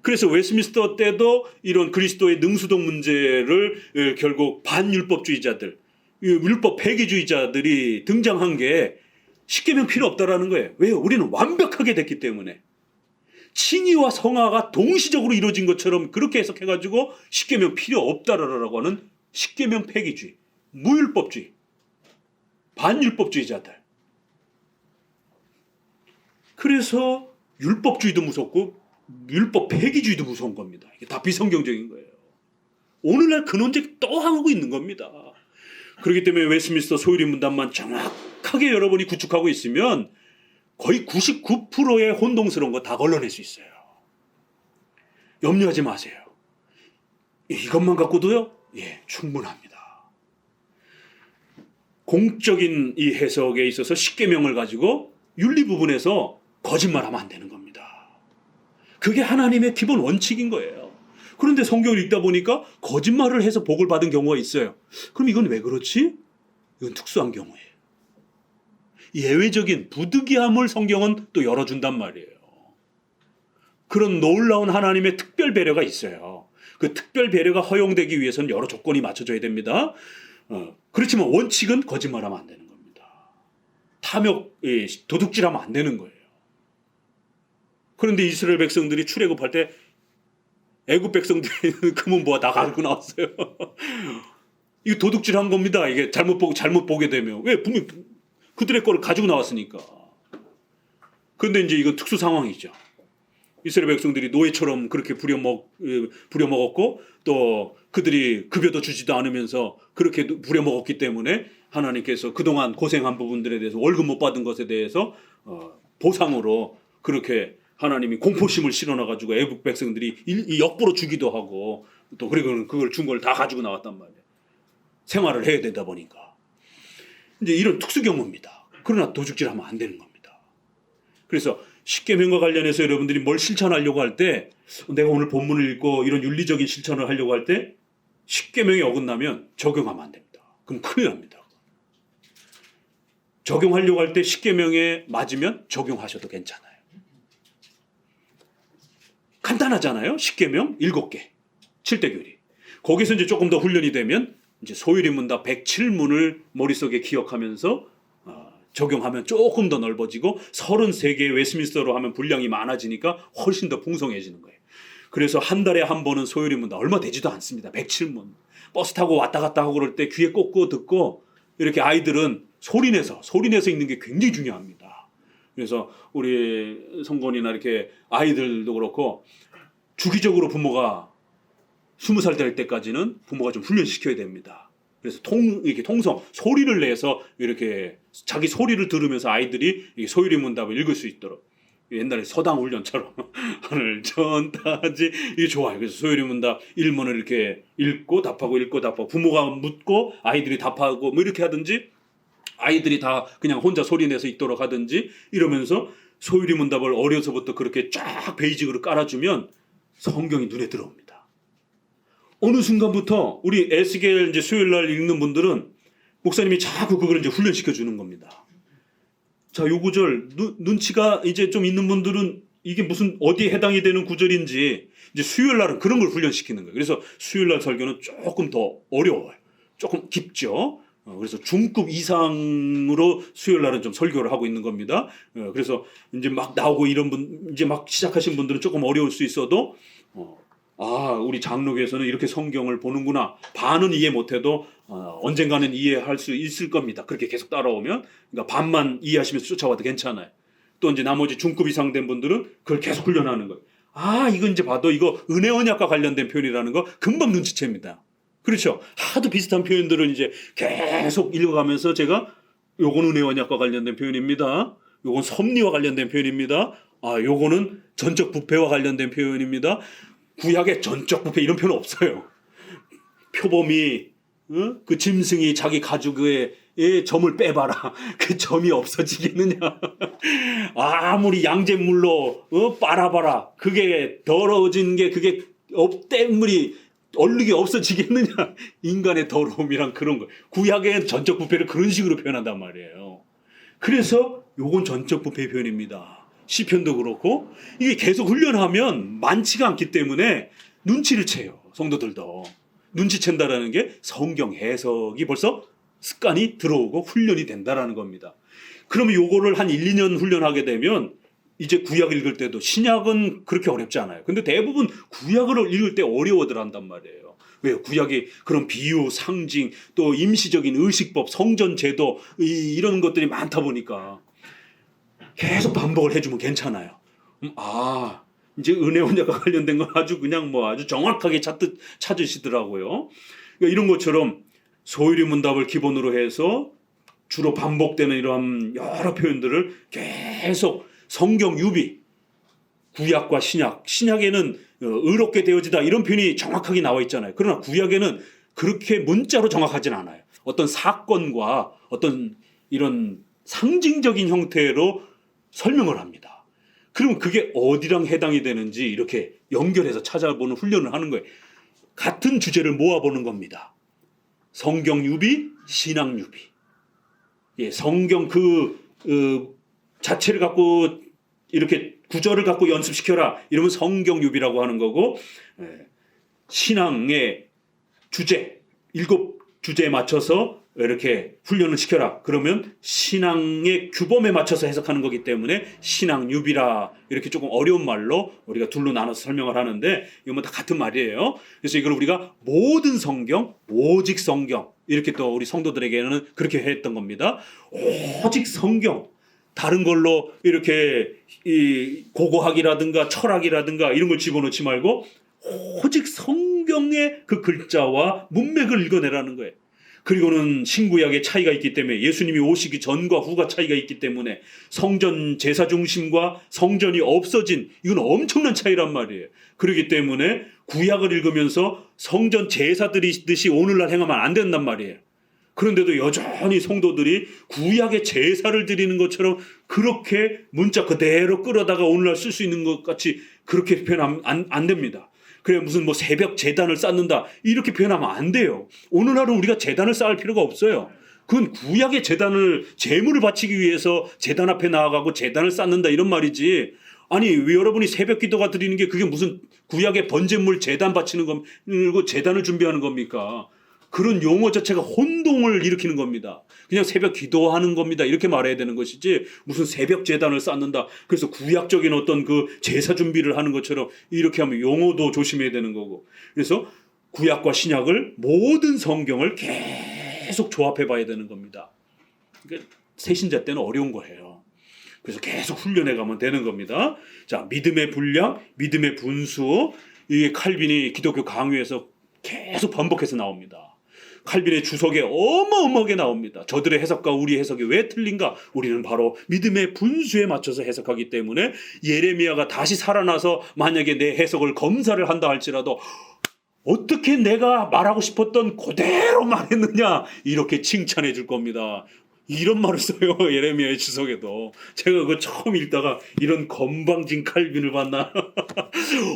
[SPEAKER 1] 그래서 웨스민스터 때도 이런 그리스도의 능수동 문제를 결국 반율법주의자들, 율법 폐기주의자들이 등장한 게 십계명 필요 없다라는 거예요. 왜요? 우리는 완벽하게 됐기 때문에. 칭의와 성화가 동시적으로 이루어진 것처럼 그렇게 해석해가지고 십계명 필요 없다라고 하는 십계명 폐기주의, 무율법주의, 반율법주의자들. 그래서 율법주의도 무섭고 율법 폐기주의도 무서운 겁니다. 이게 다 비성경적인 거예요. 오늘날 그 논쟁 또 하고 있는 겁니다. 그렇기 때문에 웨스민스터 소유리 문답만 정확하게 여러분이 구축하고 있으면 거의 99%의 혼동스러운 거 다 걸러낼 수 있어요. 염려하지 마세요. 이것만 갖고도요? 충분합니다. 공적인 이 해석에 있어서 십계명을 가지고 윤리 부분에서 거짓말하면 안 되는 겁니다. 그게 하나님의 기본 원칙인 거예요. 그런데 성경을 읽다 보니까 거짓말을 해서 복을 받은 경우가 있어요. 그럼 이건 왜 그렇지? 이건 특수한 경우예요. 예외적인 부득이함을 성경은 또 열어준단 말이에요. 그런 놀라운 하나님의 특별 배려가 있어요. 그 특별 배려가 허용되기 위해서는 여러 조건이 맞춰져야 됩니다. 그렇지만 원칙은 거짓말하면 안 되는 겁니다. 탐욕, 도둑질하면 안 되는 거예요. 그런데 이스라엘 백성들이 출애굽할 때 애굽 백성들이 금은 보아 다 가지고 나왔어요. 이거 도둑질한 겁니다. 이게 잘못 보게 되면. 왜? 분명 그들의 거를 가지고 나왔으니까. 그런데 이제 이거 특수 상황이죠. 이스라엘 백성들이 노예처럼 그렇게 부려먹었고 또 그들이 급여도 주지도 않으면서 그렇게 부려먹었기 때문에 하나님께서 그동안 고생한 부분들에 대해서 월급 못 받은 것에 대해서 보상으로 그렇게 하나님이 공포심을 실어놔가지고 애국 백성들이 역부로 주기도 하고 또 그리고 그걸 준 걸 다 가지고 나왔단 말이에요. 생활을 해야 되다 보니까. 이제 이런 특수 경우입니다. 그러나 도둑질하면 안 되는 겁니다. 그래서 십계명과 관련해서 여러분들이 뭘 실천하려고 할 때 내가 오늘 본문을 읽고 이런 윤리적인 실천을 하려고 할 때 십계명이 어긋나면 적용하면 안 됩니다. 그럼 큰일 납니다. 적용하려고 할 때 십계명에 맞으면 적용하셔도 괜찮아요. 간단하잖아요. 십계명 7개 7대 교리. 거기서 이제 조금 더 훈련이 되면 이제 소유리문답 107문을 머릿속에 기억하면서 적용하면 조금 더 넓어지고 33개의 웨스민스터로 하면 분량이 많아지니까 훨씬 더 풍성해지는 거예요. 그래서 한 달에 한 번은 소유리문답 얼마 되지도 않습니다. 107문. 버스 타고 왔다 갔다 하고 그럴 때 귀에 꽂고 듣고 이렇게 아이들은 소리내서 읽는 게 굉장히 중요합니다. 그래서 우리 성건이나 이렇게 아이들도 그렇고 주기적으로 부모가 20살 될 때까지는 부모가 좀 훈련시켜야 됩니다. 그래서 이렇게 통성, 소리를 내서 이렇게 자기 소리를 들으면서 아이들이 소유리문답을 읽을 수 있도록. 옛날에 서당 훈련처럼 하늘 전타지 이게 좋아요. 그래서 소유리문답 1문을 이렇게 읽고 답하고 부모가 묻고 아이들이 답하고 뭐 이렇게 하든지 아이들이 다 그냥 혼자 소리내서 읽도록 하든지 이러면서 소유리문답을 어려서부터 그렇게 쫙 베이직으로 깔아주면 성경이 눈에 들어옵니다. 어느 순간부터 우리 에스겔 이제 수요일 날 읽는 분들은 목사님이 자꾸 그걸 이제 훈련시켜 주는 겁니다. 자, 요 구절 눈치가 이제 좀 있는 분들은 이게 무슨 어디에 해당이 되는 구절인지 이제 수요일 날은 그런 걸 훈련시키는 거예요. 그래서 수요일 날 설교는 조금 더 어려워요. 조금 깊죠. 그래서 중급 이상으로 수요일 날은 좀 설교를 하고 있는 겁니다. 그래서 이제 막 나오고 이런 분 이제 막 시작하신 분들은 조금 어려울 수 있어도 우리 장로교에서는 이렇게 성경을 보는구나. 반은 이해 못해도 언젠가는 이해할 수 있을 겁니다. 그렇게 계속 따라오면 그러니까 반만 이해하시면서 쫓아와도 괜찮아요. 또 이제 나머지 중급 이상 된 분들은 그걸 계속 훈련하는 거예요. 이거 이제 봐도 이거 은혜 언약과 관련된 표현이라는 거 금방 눈치챕니다. 그렇죠? 하도 비슷한 표현들을 이제 계속 읽어가면서 제가 요건 은혜 언약과 관련된 표현입니다. 요건 섭리와 관련된 표현입니다. 요거는 전적 부패와 관련된 표현입니다. 구약에 전적 부패 이런 표현 없어요. 표범이 그 짐승이 자기 가죽의 점을 빼봐라. 그 점이 없어지겠느냐. 아무리 양잿물로 빨아봐라. 그게 더러워진 게 그게 뗏물이 얼룩이 없어지겠느냐. 인간의 더러움이란 그런 거. 구약에는 전적 부패를 그런 식으로 표현한단 말이에요. 그래서 요건 전적 부패 표현입니다. 시편도 그렇고 이게 계속 훈련하면 많지가 않기 때문에 눈치를 채요. 성도들도. 눈치챈다라는 게 성경 해석이 벌써 습관이 들어오고 훈련이 된다라는 겁니다. 그러면 요거를 한 1, 2년 훈련하게 되면 이제 구약을 읽을 때도 신약은 그렇게 어렵지 않아요. 근데 대부분 구약을 읽을 때 어려워들 한단 말이에요. 왜요? 구약이 그런 비유, 상징, 또 임시적인 의식법, 성전 제도 이런 것들이 많다 보니까 계속 반복을 해주면 괜찮아요. 이제 은혜 언약과 관련된 건 아주 그냥 아주 정확하게 찾으시더라고요. 그러니까 이런 것처럼 소유리문답을 기본으로 해서 주로 반복되는 이러한 여러 표현들을 계속 성경 유비, 구약과 신약에는 의롭게 되어지다 이런 표현이 정확하게 나와 있잖아요. 그러나 구약에는 그렇게 문자로 정확하진 않아요. 어떤 사건과 어떤 이런 상징적인 형태로 설명을 합니다. 그러면 그게 어디랑 해당이 되는지 이렇게 연결해서 찾아보는 훈련을 하는 거예요. 같은 주제를 모아보는 겁니다. 성경 유비, 신앙 유비. 성경 자체를 갖고 이렇게 구절을 갖고 연습시켜라. 이러면 성경 유비라고 하는 거고, 신앙의 주제, 7주제에 맞춰서 이렇게 훈련을 시켜라. 그러면 신앙의 규범에 맞춰서 해석하는 거기 때문에 신앙 유비라 이렇게 조금 어려운 말로 우리가 둘로 나눠서 설명을 하는데 이건 다 같은 말이에요. 그래서 이걸 우리가 모든 성경, 오직 성경 이렇게 또 우리 성도들에게는 그렇게 했던 겁니다. 오직 성경, 다른 걸로 이렇게 이 고고학이라든가 철학이라든가 이런 걸 집어넣지 말고 오직 성경의 그 글자와 문맥을 읽어내라는 거예요. 그리고는 신구약의 차이가 있기 때문에, 예수님이 오시기 전과 후가 차이가 있기 때문에 성전 제사 중심과 성전이 없어진, 이건 엄청난 차이란 말이에요. 그렇기 때문에 구약을 읽으면서 성전 제사 드리듯이 오늘날 행하면 안 된단 말이에요. 그런데도 여전히 성도들이 구약의 제사를 드리는 것처럼 그렇게 문자 그대로 끌어다가 오늘날 쓸 수 있는 것 같이 그렇게 표현하면 안 됩니다. 그래 무슨 뭐 새벽 제단을 쌓는다 이렇게 표현하면 안 돼요. 오늘날은 우리가 제단을 쌓을 필요가 없어요. 그건 구약의 제단을, 제물을 바치기 위해서 제단 앞에 나아가고 제단을 쌓는다 이런 말이지. 아니 왜 여러분이 새벽 기도가 드리는 게 그게 무슨 구약의 번제물 제단 바치는 거고 제단을 준비하는 겁니까? 그런 용어 자체가 혼동을 일으키는 겁니다. 그냥 새벽 기도하는 겁니다. 이렇게 말해야 되는 것이지 무슨 새벽 제단을 쌓는다. 그래서 구약적인 어떤 그 제사 준비를 하는 것처럼 이렇게 하면 용어도 조심해야 되는 거고. 그래서 구약과 신약을 모든 성경을 계속 조합해 봐야 되는 겁니다. 그러니까 새신자 때는 어려운 거예요. 그래서 계속 훈련해 가면 되는 겁니다. 자, 믿음의 분량, 믿음의 분수, 이게 칼빈이 기독교 강요에서 계속 반복해서 나옵니다. 칼빈의 주석에 어마어마하게 나옵니다. 저들의 해석과 우리 해석이 왜 틀린가? 우리는 바로 믿음의 분수에 맞춰서 해석하기 때문에 예레미야가 다시 살아나서 만약에 내 해석을 검사를 한다 할지라도 어떻게 내가 말하고 싶었던 그대로 말했느냐 이렇게 칭찬해 줄 겁니다. 이런 말을 써요. 예레미야의 주석에도. 제가 그거 처음 읽다가 이런 건방진 칼빈을 봤나?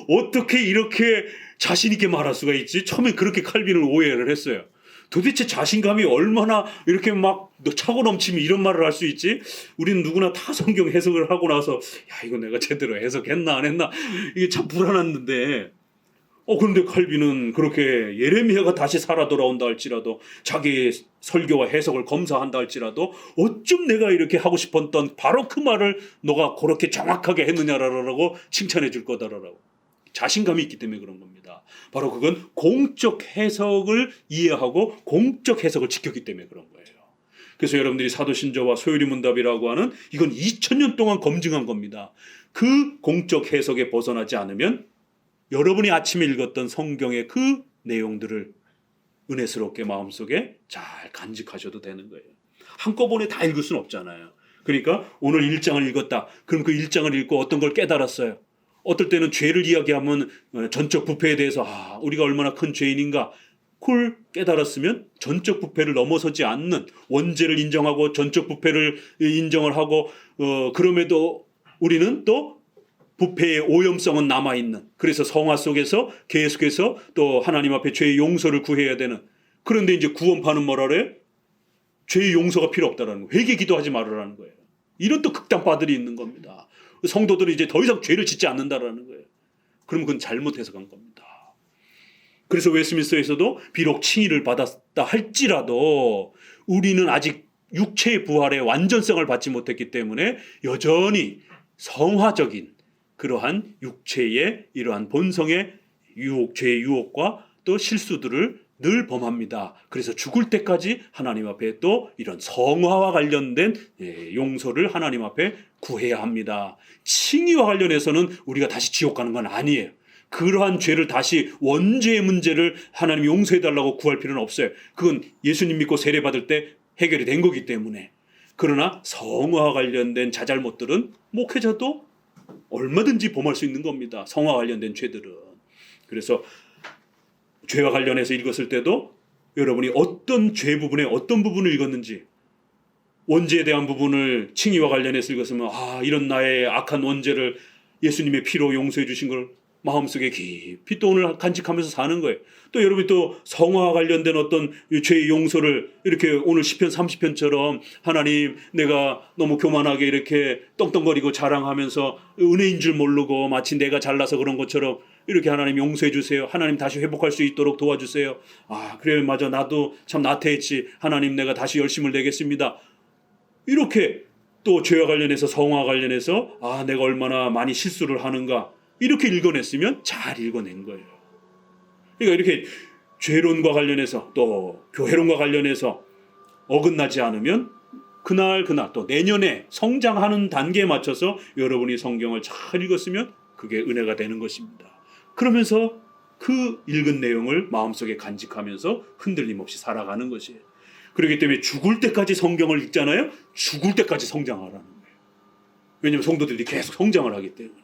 [SPEAKER 1] 어떻게 이렇게 자신 있게 말할 수가 있지? 처음에 그렇게 칼빈을 오해를 했어요. 도대체 자신감이 얼마나 이렇게 막 차고 넘치면 이런 말을 할 수 있지? 우리는 누구나 다 성경 해석을 하고 나서 야 이거 내가 제대로 해석했나 안 했나 이게 참 불안했는데 그런데 칼빈은 그렇게 예레미야가 다시 살아 돌아온다 할지라도 자기의 설교와 해석을 검사한다 할지라도 어쩜 내가 이렇게 하고 싶었던 바로 그 말을 너가 그렇게 정확하게 했느냐라고 칭찬해 줄 거다라고. 자신감이 있기 때문에 그런 겁니다. 바로 그건 공적 해석을 이해하고 공적 해석을 지켰기 때문에 그런 거예요. 그래서 여러분들이 사도신조와 소요리문답이라고 하는 이건 2000년 동안 검증한 겁니다. 그 공적 해석에 벗어나지 않으면 여러분이 아침에 읽었던 성경의 그 내용들을 은혜스럽게 마음속에 잘 간직하셔도 되는 거예요. 한꺼번에 다 읽을 수는 없잖아요. 그러니까 오늘 1장을 읽었다. 그럼 그 1장을 읽고 어떤 걸 깨달았어요. 어떨 때는 죄를 이야기하면 전적 부패에 대해서 우리가 얼마나 큰 죄인인가 그걸 깨달았으면 전적 부패를 넘어서지 않는 원죄를 인정하고 전적 부패를 인정을 하고 그럼에도 우리는 또 부패의 오염성은 남아있는, 그래서 성화 속에서 계속해서 또 하나님 앞에 죄의 용서를 구해야 되는. 그런데 이제 구원파는 뭐라 그래? 죄의 용서가 필요 없다라는 거예요. 회개 기도하지 말으라는 거예요. 이런 또 극단파들이 있는 겁니다. 성도들은 이제 더 이상 죄를 짓지 않는다라는 거예요. 그럼 그건 잘못 해석한 겁니다. 그래서 웨스민스터에서도 비록 칭의를 받았다 할지라도 우리는 아직 육체의 부활의 완전성을 받지 못했기 때문에 여전히 성화적인 그러한 육체의 이러한 본성의 유혹, 죄의 유혹과 또 실수들을 늘 범합니다. 그래서 죽을 때까지 하나님 앞에 또 이런 성화와 관련된 용서를 하나님 앞에 구해야 합니다. 칭의와 관련해서는 우리가 다시 지옥 가는 건 아니에요. 그러한 죄를 다시 원죄의 문제를 하나님 용서해달라고 구할 필요는 없어요. 그건 예수님 믿고 세례받을 때 해결이 된 거기 때문에. 그러나 성화와 관련된 자잘못들은 목회자도 얼마든지 범할 수 있는 겁니다. 성화 관련된 죄들은. 그래서 죄와 관련해서 읽었을 때도 여러분이 어떤 죄 부분에 어떤 부분을 읽었는지, 원죄에 대한 부분을 칭의와 관련해서 읽었으면 이런 나의 악한 원죄를 예수님의 피로 용서해 주신 걸 마음속에 깊이 또 오늘 간직하면서 사는 거예요. 또 여러분이 또 성화와 관련된 어떤 죄의 용서를 이렇게 오늘 시편 30편처럼 하나님 내가 너무 교만하게 이렇게 떵떵거리고 자랑하면서 은혜인 줄 모르고 마치 내가 잘나서 그런 것처럼 이렇게 하나님 용서해 주세요. 하나님 다시 회복할 수 있도록 도와주세요. 그래 맞아 나도 참 나태했지. 하나님 내가 다시 열심을 내겠습니다. 이렇게 또 죄와 관련해서 성화와 관련해서 내가 얼마나 많이 실수를 하는가 이렇게 읽어냈으면 잘 읽어낸 거예요. 그러니까 이렇게 죄론과 관련해서 또 교회론과 관련해서 어긋나지 않으면 그날 또 내년에 성장하는 단계에 맞춰서 여러분이 성경을 잘 읽었으면 그게 은혜가 되는 것입니다. 그러면서 그 읽은 내용을 마음속에 간직하면서 흔들림 없이 살아가는 것이에요. 그렇기 때문에 죽을 때까지 성경을 읽잖아요. 죽을 때까지 성장하라는 거예요. 왜냐하면 성도들이 계속 성장을 하기 때문에.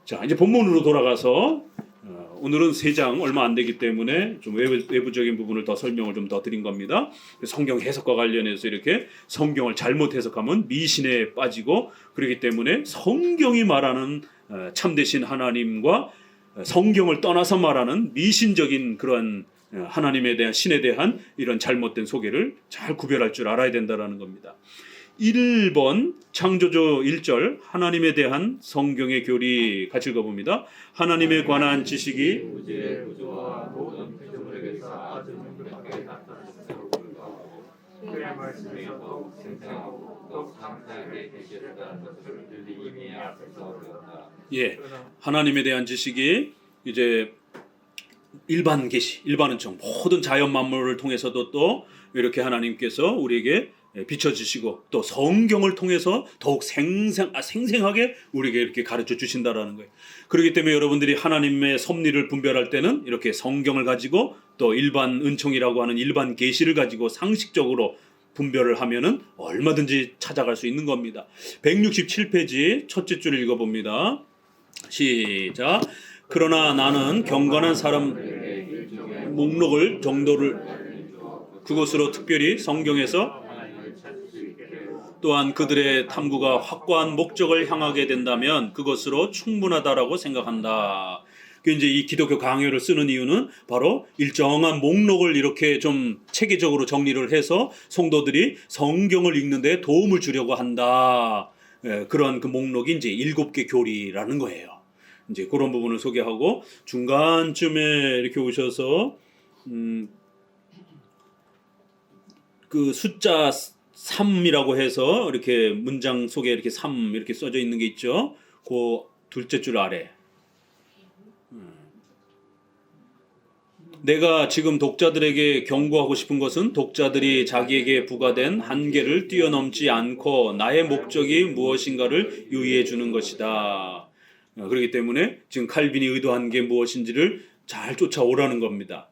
[SPEAKER 1] 자, 이제 본문으로 돌아가서 오늘은 3장 얼마 안 되기 때문에 좀 외부적인 부분을 더 설명을 좀 더 드린 겁니다. 성경 해석과 관련해서 이렇게 성경을 잘못 해석하면 미신에 빠지고, 그렇기 때문에 성경이 말하는 참되신 하나님과 성경을 떠나서 말하는 미신적인 그런 하나님에 대한, 신에 대한 이런 잘못된 소개를 잘 구별할 줄 알아야 된다는 겁니다. 1번 창조주 1절 하나님에 대한 성경의 교리 같이 읽어봅니다. 하나님에 관한 지식이
[SPEAKER 2] 우주의 구조와 모든 피조물에게서 아주 명백하게 나타났음에도 불구하고 그의 말씀에서도 생생하고 또 상세하게 계시했다는 것을 이미 앞에서 배웠다.
[SPEAKER 1] 예, 하나님에 대한 지식이 이제 일반 계시, 일반은 정 모든 자연 만물을 통해서도 또 이렇게 하나님께서 우리에게 비춰주시고 또 성경을 통해서 더욱 생생하게 우리에게 이렇게 가르쳐 주신다라는 거예요. 그렇기 때문에 여러분들이 하나님의 섭리를 분별할 때는 이렇게 성경을 가지고 또 일반 은총이라고 하는 일반 계시를 가지고 상식적으로 분별을 하면은 얼마든지 찾아갈 수 있는 겁니다. 167페이지 첫째 줄 읽어봅니다. 시작. 그러나 나는 경건한 사람 목록을 정도를 그것으로 특별히 성경에서 또한 그들의 탐구가 확고한 목적을 향하게 된다면 그것으로 충분하다라고 생각한다. 이제 이 기독교 강요를 쓰는 이유는 바로 일정한 목록을 이렇게 좀 체계적으로 정리를 해서 성도들이 성경을 읽는 데 도움을 주려고 한다. 그런 그 목록이 이제 7개 교리라는 거예요. 이제 그런 부분을 소개하고 중간쯤에 이렇게 오셔서 그 숫자 3이라고 해서 이렇게 문장 속에 이렇게 3 이렇게 써져 있는 게 있죠. 그 둘째 줄 아래. 내가 지금 독자들에게 경고하고 싶은 것은 독자들이 자기에게 부과된 한계를 뛰어넘지 않고 나의 목적이 무엇인가를 유의해 주는 것이다. 그렇기 때문에 지금 칼빈이 의도한 게 무엇인지를 잘 쫓아오라는 겁니다.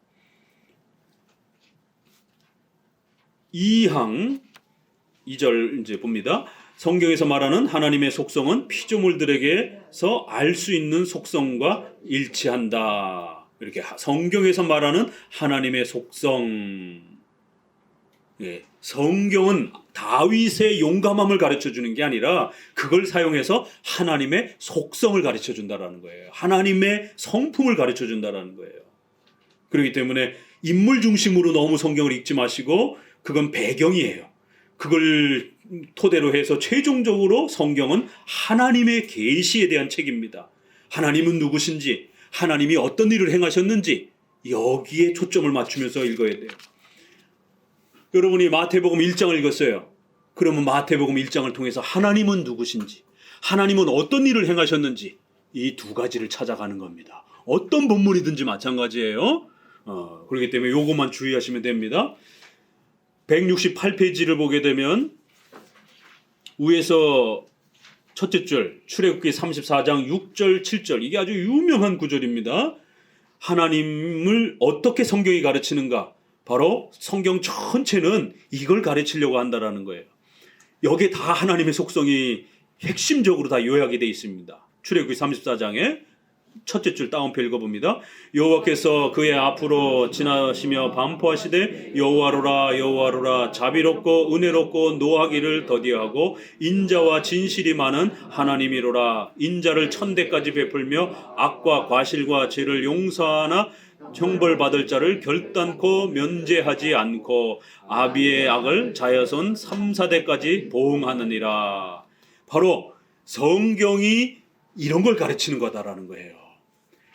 [SPEAKER 1] 2항 2절 이제 봅니다. 성경에서 말하는 하나님의 속성은 피조물들에게서 알 수 있는 속성과 일치한다. 이렇게 성경에서 말하는 하나님의 속성. 예, 성경은 다윗의 용감함을 가르쳐 주는 게 아니라 그걸 사용해서 하나님의 속성을 가르쳐 준다라는 거예요. 하나님의 성품을 가르쳐 준다라는 거예요. 그렇기 때문에 인물 중심으로 너무 성경을 읽지 마시고 그건 배경이에요. 그걸 토대로 해서 최종적으로 성경은 하나님의 계시에 대한 책입니다. 하나님은 누구신지, 하나님이 어떤 일을 행하셨는지 여기에 초점을 맞추면서 읽어야 돼요. 여러분이 마태복음 1장을 읽었어요. 그러면 마태복음 1장을 통해서 하나님은 누구신지, 하나님은 어떤 일을 행하셨는지 이 두 가지를 찾아가는 겁니다. 어떤 본문이든지 마찬가지예요. 그렇기 때문에 요것만 주의하시면 됩니다. 168페이지를 보게 되면 위에서 첫째 줄 출애굽기 34장 6절 7절 이게 아주 유명한 구절입니다. 하나님을 어떻게 성경이 가르치는가? 바로 성경 전체는 이걸 가르치려고 한다라는 거예요. 여기에 다 하나님의 속성이 핵심적으로 다 요약이 되어 있습니다. 출애굽기 34장에 첫째 줄 다운표 읽어봅니다. 여호와께서 그의 앞으로 지나시며 반포하시되 여호와로라 여호와로라 자비롭고 은혜롭고 노하기를 더디하고 인자와 진실이 많은 하나님이로라. 인자를 천대까지 베풀며 악과 과실과 죄를 용서하나 형벌받을 자를 결단코 면제하지 않고 아비의 악을 자여손 3, 4대까지 보응하느니라. 바로 성경이 이런 걸 가르치는 거다라는 거예요.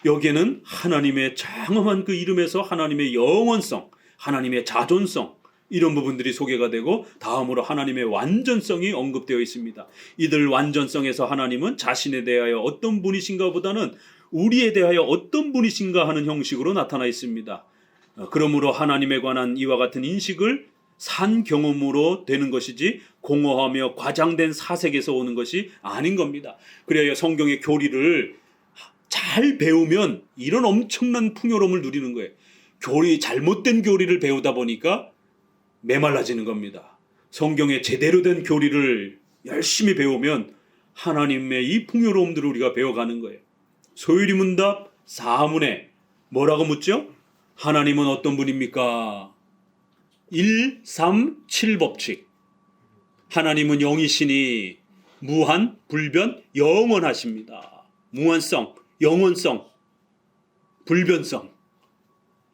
[SPEAKER 1] 여기에는 하나님의 장엄한 그 이름에서 하나님의 영원성, 하나님의 자존성 이런 부분들이 소개가 되고 다음으로 하나님의 완전성이 언급되어 있습니다. 이들 완전성에서 하나님은 자신에 대하여 어떤 분이신가 보다는 우리에 대하여 어떤 분이신가 하는 형식으로 나타나 있습니다. 그러므로 하나님에 관한 이와 같은 인식을 산 경험으로 되는 것이지 공허하며 과장된 사색에서 오는 것이 아닌 겁니다. 그래야 성경의 교리를 잘 배우면 이런 엄청난 풍요로움을 누리는 거예요. 잘못된 교리를 배우다 보니까 메말라지는 겁니다. 성경의 제대로 된 교리를 열심히 배우면 하나님의 이 풍요로움들을 우리가 배워가는 거예요. 소율이 문답 4문에 뭐라고 묻죠? 하나님은 어떤 분입니까? 1, 3, 7 법칙. 하나님은 영이시니 무한, 불변, 영원하십니다. 무한성, 영원성, 불변성.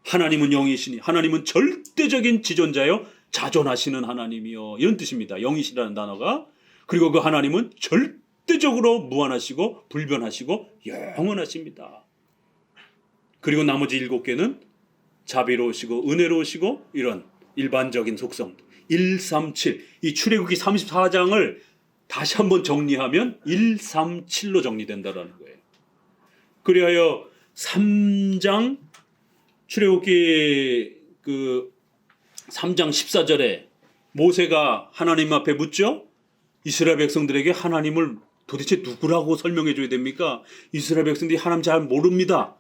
[SPEAKER 1] 하나님은 영이시니 하나님은 절대적인 지존자요 자존하시는 하나님이요, 이런 뜻입니다. 영이시라는 단어가. 그리고 그 하나님은 절대적으로 무한하시고 불변하시고 영원하십니다. 그리고 나머지 7개는 자비로우시고 은혜로우시고 이런 일반적인 속성 1, 3, 7. 이 출애굽기 34장을 다시 한번 정리하면 1, 3, 7로 정리된다라는 거예요. 그리하여 3장 출애굽기 3장 14절에 모세가 하나님 앞에 묻죠. 이스라엘 백성들에게 하나님을 도대체 누구라고 설명해 줘야 됩니까? 이스라엘 백성들이 하나님 잘 모릅니다.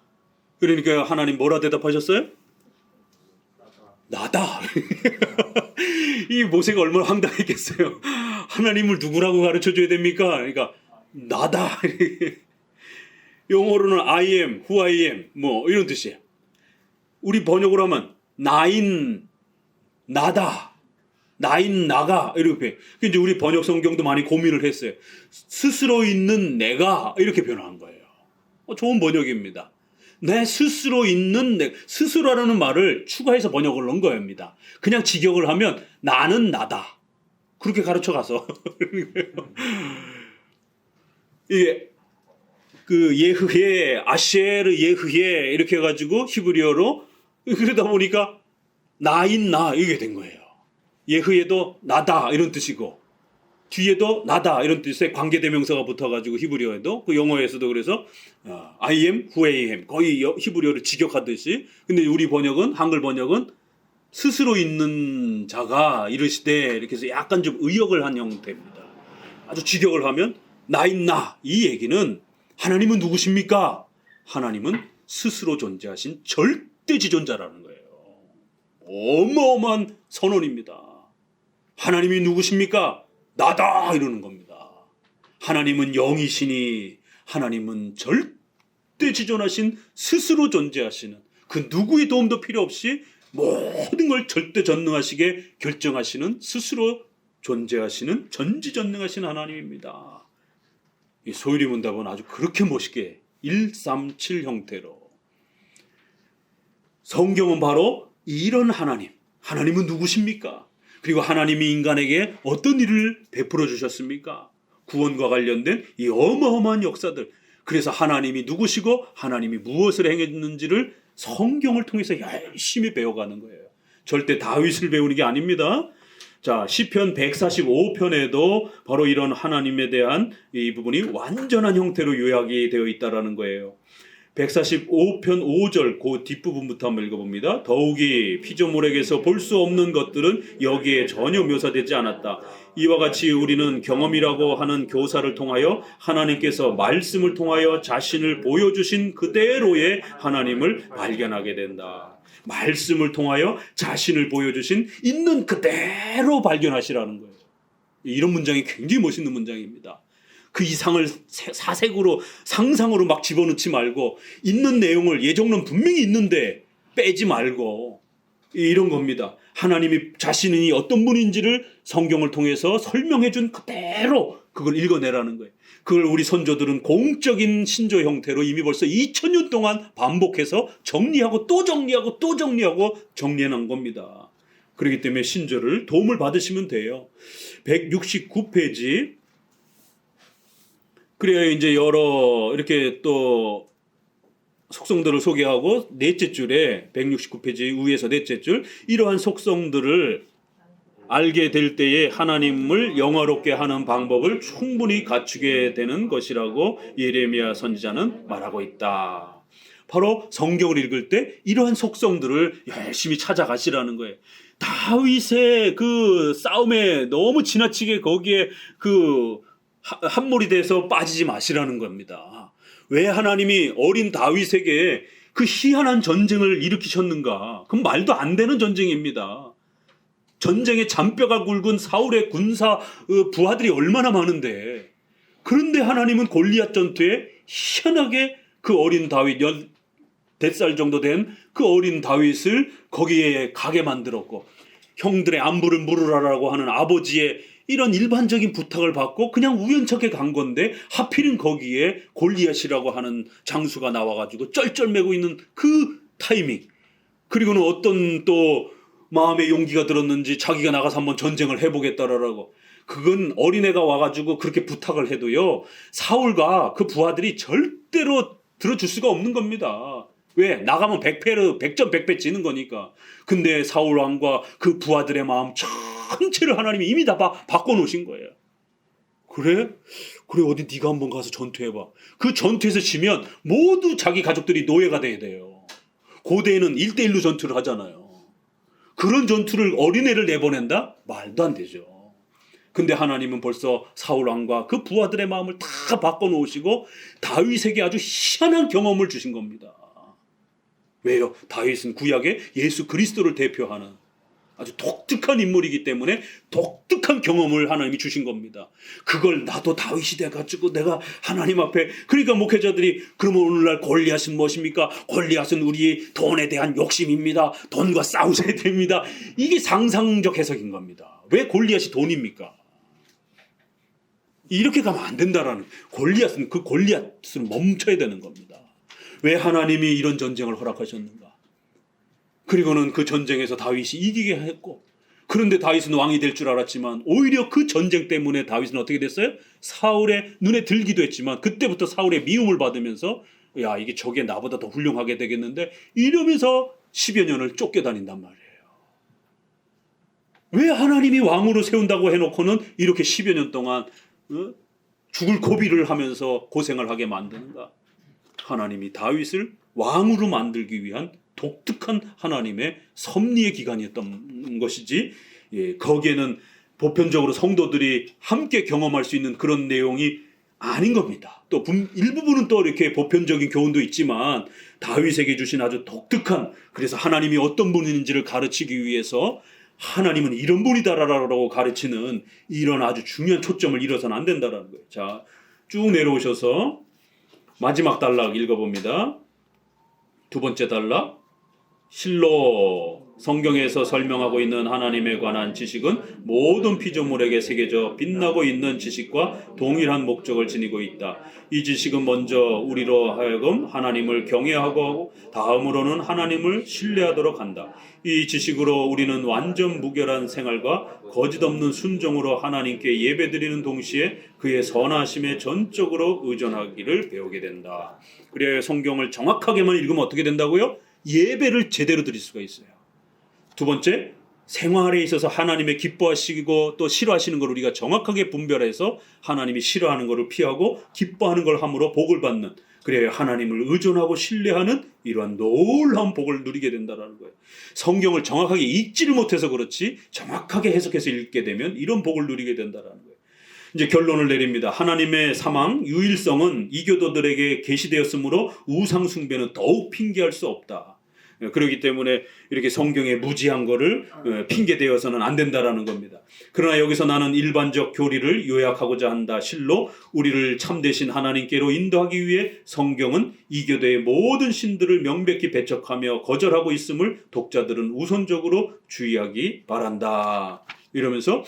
[SPEAKER 1] 그러니까 하나님 뭐라 대답하셨어요? 나다. 이 모세가 얼마나 황당했겠어요. 하나님을 누구라고 가르쳐 줘야 됩니까? 그러니까 나다. 영어로는 I am, who I am 뭐 이런 뜻이에요. 우리 번역으로 하면 나인 나다, 나인 나가 이렇게. 이제 우리 번역 성경도 많이 고민을 했어요. 스스로 있는 내가 이렇게 변화한 거예요. 좋은 번역입니다. 내 스스로 있는 스스로라는 말을 추가해서 번역을 넣은 겁니다. 그냥 직역을 하면 나는 나다 그렇게 가르쳐 가서 이게 예흐에 아셰르 예흐에 이렇게 해가지고 히브리어로 그러다 보니까 나인 나 이게 된 거예요. 예흐에도 나다 이런 뜻이고 뒤에도 나다 이런 뜻의 관계대명사가 붙어가지고 히브리어에도 그 영어에서도 그래서 I am who I am 거의 히브리어를 직역하듯이. 근데 우리 번역은 한글 번역은 스스로 있는 자가 이르시되 이렇게 해서 약간 좀 의역을 한 형태입니다. 아주 직역을 하면 나인 나 이 얘기는 하나님은 누구십니까? 하나님은 스스로 존재하신 절대지존자라는 거예요. 어마어마한 선언입니다. 하나님이 누구십니까? 나다 이러는 겁니다. 하나님은 영이시니 하나님은 절대지존하신 스스로 존재하시는 그 누구의 도움도 필요 없이 모든 걸 절대전능하시게 결정하시는 스스로 존재하시는 전지전능하신 하나님입니다. 이 소율이 문답은 아주 그렇게 멋있게 1, 3, 7 형태로. 성경은 바로 이런 하나님은 누구십니까? 그리고 하나님이 인간에게 어떤 일을 베풀어 주셨습니까? 구원과 관련된 이 어마어마한 역사들. 그래서 하나님이 누구시고 하나님이 무엇을 행했는지를 성경을 통해서 열심히 배워가는 거예요. 절대 다윗을 배우는 게 아닙니다. 자, 시편 145편에도 바로 이런 하나님에 대한 이 부분이 완전한 형태로 요약이 되어 있다라는 거예요. 145편 5절 그 뒷부분부터 한번 읽어봅니다. 더욱이 피조물에게서 볼 수 없는 것들은 여기에 전혀 묘사되지 않았다. 이와 같이 우리는 경험이라고 하는 교사를 통하여 하나님께서 말씀을 통하여 자신을 보여주신 그대로의 하나님을 발견하게 된다. 말씀을 통하여 자신을 보여주신 있는 그대로 발견하시라는 거예요. 이런 문장이 굉장히 멋있는 문장입니다. 그 이상을 사색으로 상상으로 막 집어넣지 말고 있는 내용을 예정론 분명히 있는데 빼지 말고 이런 겁니다. 하나님이 자신이 어떤 분인지를 성경을 통해서 설명해 준 그대로 그걸 읽어내라는 거예요. 그걸 우리 선조들은 공적인 신조 형태로 이미 벌써 2000년 동안 반복해서 정리하고 또 정리하고 또 정리하고 정리해놓은 겁니다. 그렇기 때문에 신조를 도움을 받으시면 돼요. 169페이지. 그래야 이제 여러 이렇게 또 속성들을 소개하고 넷째 줄에 169페이지 위에서 넷째 줄 이러한 속성들을 알게 될 때에 하나님을 영화롭게 하는 방법을 충분히 갖추게 되는 것이라고 예레미야 선지자는 말하고 있다. 바로 성경을 읽을 때 이러한 속성들을 열심히 찾아가시라는 거예요. 다윗의 그 싸움에 너무 지나치게 거기에 그 함몰이 돼서 빠지지 마시라는 겁니다. 왜 하나님이 어린 다윗에게 그 희한한 전쟁을 일으키셨는가? 그건 말도 안 되는 전쟁입니다. 전쟁에 잔뼈가 굵은 사울의 군사 부하들이 얼마나 많은데, 그런데 하나님은 골리앗 전투에 희한하게 그 어린 다윗 10살 정도 된 그 어린 다윗을 거기에 가게 만들었고, 형들의 안부를 물으라라고 하는 아버지의 이런 일반적인 부탁을 받고 그냥 우연찮게 간 건데, 하필은 거기에 골리앗이라고 하는 장수가 나와가지고 쩔쩔매고 있는 그 타이밍, 그리고는 어떤 또 마음의 용기가 들었는지 자기가 나가서 한번 전쟁을 해보겠다라고, 그건 어린애가 와가지고 그렇게 부탁을 해도요, 사울과 그 부하들이 절대로 들어줄 수가 없는 겁니다. 왜? 나가면 100전 100패 지는 거니까. 근데 사울 왕과 그 부하들의 마음 전체를 하나님이 이미 다 바꿔놓으신 거예요. 그래? 그래, 어디 네가 한번 가서 전투해봐. 그 전투에서 지면 모두 자기 가족들이 노예가 돼야 돼요. 고대에는 1대1로 전투를 하잖아요. 그런 전투를 어린애를 내보낸다? 말도 안 되죠. 근데 하나님은 벌써 사울 왕과 그 부하들의 마음을 다 바꿔놓으시고 다윗에게 아주 희한한 경험을 주신 겁니다. 왜요? 다윗은 구약의 예수 그리스도를 대표하는 아주 독특한 인물이기 때문에 독특한 경험을 하나님이 주신 겁니다. 그걸 나도 다윗이 돼가지고 내가 하나님 앞에, 그러니까 목회자들이 그러면 오늘날 골리앗은 무엇입니까? 골리앗은 우리 돈에 대한 욕심입니다. 돈과 싸우셔야 됩니다. 이게 상상적 해석인 겁니다. 왜 골리앗이 돈입니까? 이렇게 가면 안 된다라는, 골리앗은 그 골리앗을 멈춰야 되는 겁니다. 왜 하나님이 이런 전쟁을 허락하셨는가? 그리고는 그 전쟁에서 다윗이 이기게 했고, 그런데 다윗은 왕이 될 줄 알았지만 오히려 그 전쟁 때문에 다윗은 어떻게 됐어요? 사울의 눈에 들기도 했지만 그때부터 사울의 미움을 받으면서 야, 이게 저게 나보다 더 훌륭하게 되겠는데 이러면서 10여 년을 쫓겨다닌단 말이에요. 왜 하나님이 왕으로 세운다고 해놓고는 이렇게 10여 년 동안 죽을 고비를 하면서 고생을 하게 만드는가? 하나님이 다윗을 왕으로 만들기 위한 독특한 하나님의 섭리의 기간이었던 것이지, 거기에는 보편적으로 성도들이 함께 경험할 수 있는 그런 내용이 아닌 겁니다. 또 일부분은 또 이렇게 보편적인 교훈도 있지만 다윗에게 주신 아주 독특한, 그래서 하나님이 어떤 분인지를 가르치기 위해서 하나님은 이런 분이다라고 가르치는 이런 아주 중요한 초점을 잃어서는 안 된다라는 거예요. 자, 쭉 내려오셔서 마지막 단락 읽어봅니다. 두 번째 단락, 실로 성경에서 설명하고 있는 하나님에 관한 지식은 모든 피조물에게 새겨져 빛나고 있는 지식과 동일한 목적을 지니고 있다. 이 지식은 먼저 우리로 하여금 하나님을 경외하고 다음으로는 하나님을 신뢰하도록 한다. 이 지식으로 우리는 완전 무결한 생활과 거짓없는 순종으로 하나님께 예배드리는 동시에 그의 선하심에 전적으로 의존하기를 배우게 된다. 그래야 성경을 정확하게만 읽으면 어떻게 된다고요? 예배를 제대로 드릴 수가 있어요. 두 번째, 생활에 있어서 하나님의 기뻐하시고 또 싫어하시는 걸 우리가 정확하게 분별해서 하나님이 싫어하는 것을 피하고 기뻐하는 걸 함으로 복을 받는, 그래야 하나님을 의존하고 신뢰하는 이러한 놀라운 복을 누리게 된다는 거예요. 성경을 정확하게 읽지를 못해서 그렇지 정확하게 해석해서 읽게 되면 이런 복을 누리게 된다는 거예요. 이제 결론을 내립니다. 하나님의 사망, 유일성은 이교도들에게 계시되었으므로 우상 숭배는 더욱 핑계할 수 없다. 그렇기 때문에 이렇게 성경에 무지한 거를 핑계대어서는 안 된다라는 겁니다. 그러나 여기서 나는 일반적 교리를 요약하고자 한다. 실로 우리를 참되신 하나님께로 인도하기 위해 성경은 이교도의 모든 신들을 명백히 배척하며 거절하고 있음을 독자들은 우선적으로 주의하기 바란다. 이러면서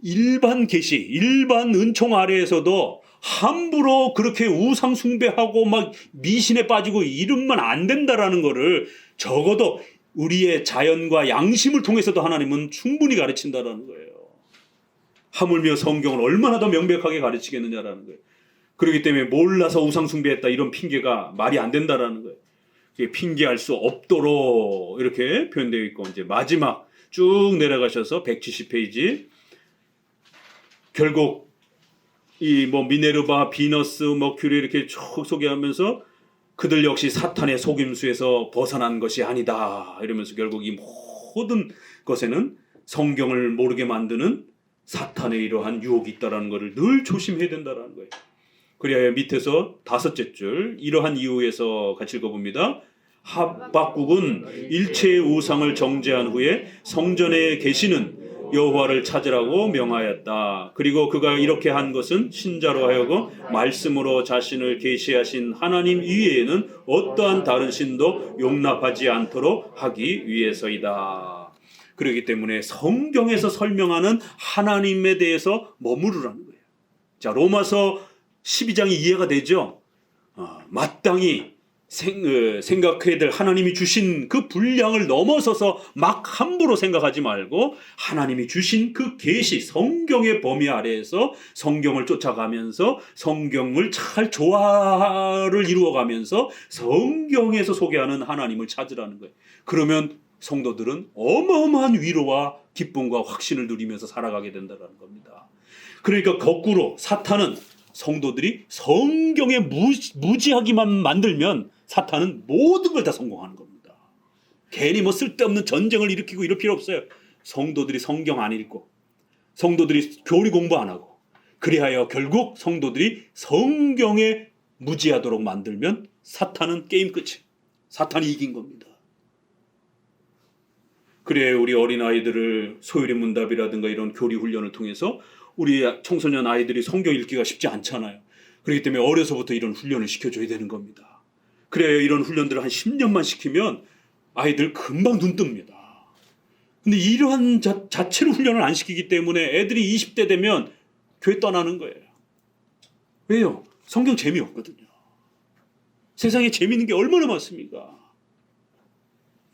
[SPEAKER 1] 일반 계시, 일반 은총 아래에서도 함부로 그렇게 우상 숭배하고 막 미신에 빠지고 이러면 안 된다라는 거를 적어도 우리의 자연과 양심을 통해서도 하나님은 충분히 가르친다라는 거예요. 하물며 성경을 얼마나 더 명백하게 가르치겠느냐라는 거예요. 그렇기 때문에 몰라서 우상 숭배했다 이런 핑계가 말이 안 된다라는 거예요. 핑계할 수 없도록 이렇게 표현되어 있고, 이제 마지막 쭉 내려가셔서 170페이지, 결국 이 미네르바, 비너스, 머큐리 이렇게 쭉 소개하면서 그들 역시 사탄의 속임수에서 벗어난 것이 아니다. 이러면서 결국 이 모든 것에는 성경을 모르게 만드는 사탄의 이러한 유혹이 있다라는 것을 늘 조심해야 된다라는 거예요. 그래야 밑에서 5째 줄 이러한 이유에서 같이 읽어봅니다. 하박국은 일체의 우상을 정죄한 후에 성전에 계시는 여호와를 찾으라고 명하였다. 그리고 그가 이렇게 한 것은 신자로 하여금 말씀으로 자신을 계시하신 하나님 이외에는 어떠한 다른 신도 용납하지 않도록 하기 위해서이다. 그렇기 때문에 성경에서 설명하는 하나님에 대해서 머무르라는 거예요. 자, 로마서 12장이 이해가 되죠? 마땅히 생각해야 될 하나님이 주신 그 분량을 넘어서서 막 함부로 생각하지 말고 하나님이 주신 그 계시 성경의 범위 아래에서 성경을 쫓아가면서 성경을 잘 조화를 이루어가면서 성경에서 소개하는 하나님을 찾으라는 거예요. 그러면 성도들은 어마어마한 위로와 기쁨과 확신을 누리면서 살아가게 된다는 겁니다. 그러니까 거꾸로 사탄은 성도들이 성경에 무지하기만 만들면 사탄은 모든 걸 다 성공하는 겁니다. 괜히 뭐 쓸데없는 전쟁을 일으키고 이럴 필요 없어요. 성도들이 성경 안 읽고 성도들이 교리 공부 안 하고 그리하여 결국 성도들이 성경에 무지하도록 만들면 사탄은 게임 끝이에요. 사탄이 이긴 겁니다. 그래 우리 어린아이들을 소율의 문답이라든가 이런 교리 훈련을 통해서 우리 청소년 아이들이 성경 읽기가 쉽지 않잖아요. 그렇기 때문에 어려서부터 이런 훈련을 시켜줘야 되는 겁니다. 그래야 이런 훈련들을 한 10년만 시키면 아이들 금방 눈 뜹니다. 근데 이러한 자체로 훈련을 안 시키기 때문에 애들이 20대 되면 교회 떠나는 거예요. 왜요? 성경 재미없거든요. 세상에 재미있는 게 얼마나 많습니까?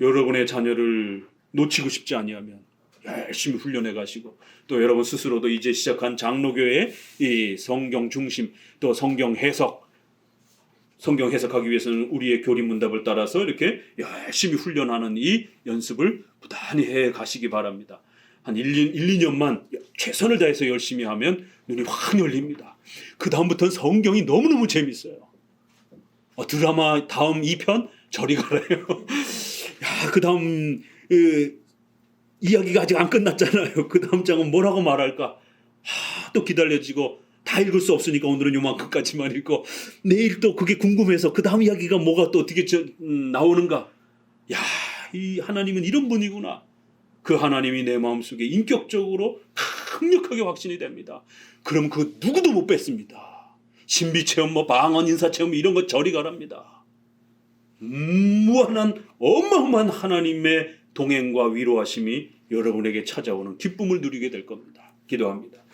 [SPEAKER 1] 여러분의 자녀를 놓치고 싶지 아니하면 열심히 훈련해 가시고 또 여러분 스스로도 이제 시작한 장로교회의 이 성경 중심 또 성경 해석하기 위해서는 우리의 교리 문답을 따라서 이렇게 열심히 훈련하는 이 연습을 부단히 해 가시기 바랍니다. 한 1, 2년만 최선을 다해서 열심히 하면 눈이 확 열립니다. 그 다음부터는 성경이 너무너무 재밌어요. 드라마 다음 2편 저리 가라요. 야, 그 다음 이야기가 아직 안 끝났잖아요. 그 다음 장은 뭐라고 말할까? 또 기다려지고 다 읽을 수 없으니까 오늘은 요만큼까지만 읽고 내일 또 그게 궁금해서 그 다음 이야기가 뭐가 또 어떻게 나오는가? 야, 이 하나님은 이런 분이구나. 그 하나님이 내 마음속에 인격적으로 강력하게 확신이 됩니다. 그럼 그 누구도 못 뺐습니다. 신비체험, 방언, 인사체험 이런 거 저리 가랍니다. 무한한 어마어마한 하나님의 동행과 위로하심이 여러분에게 찾아오는 기쁨을 누리게 될 겁니다. 기도합니다.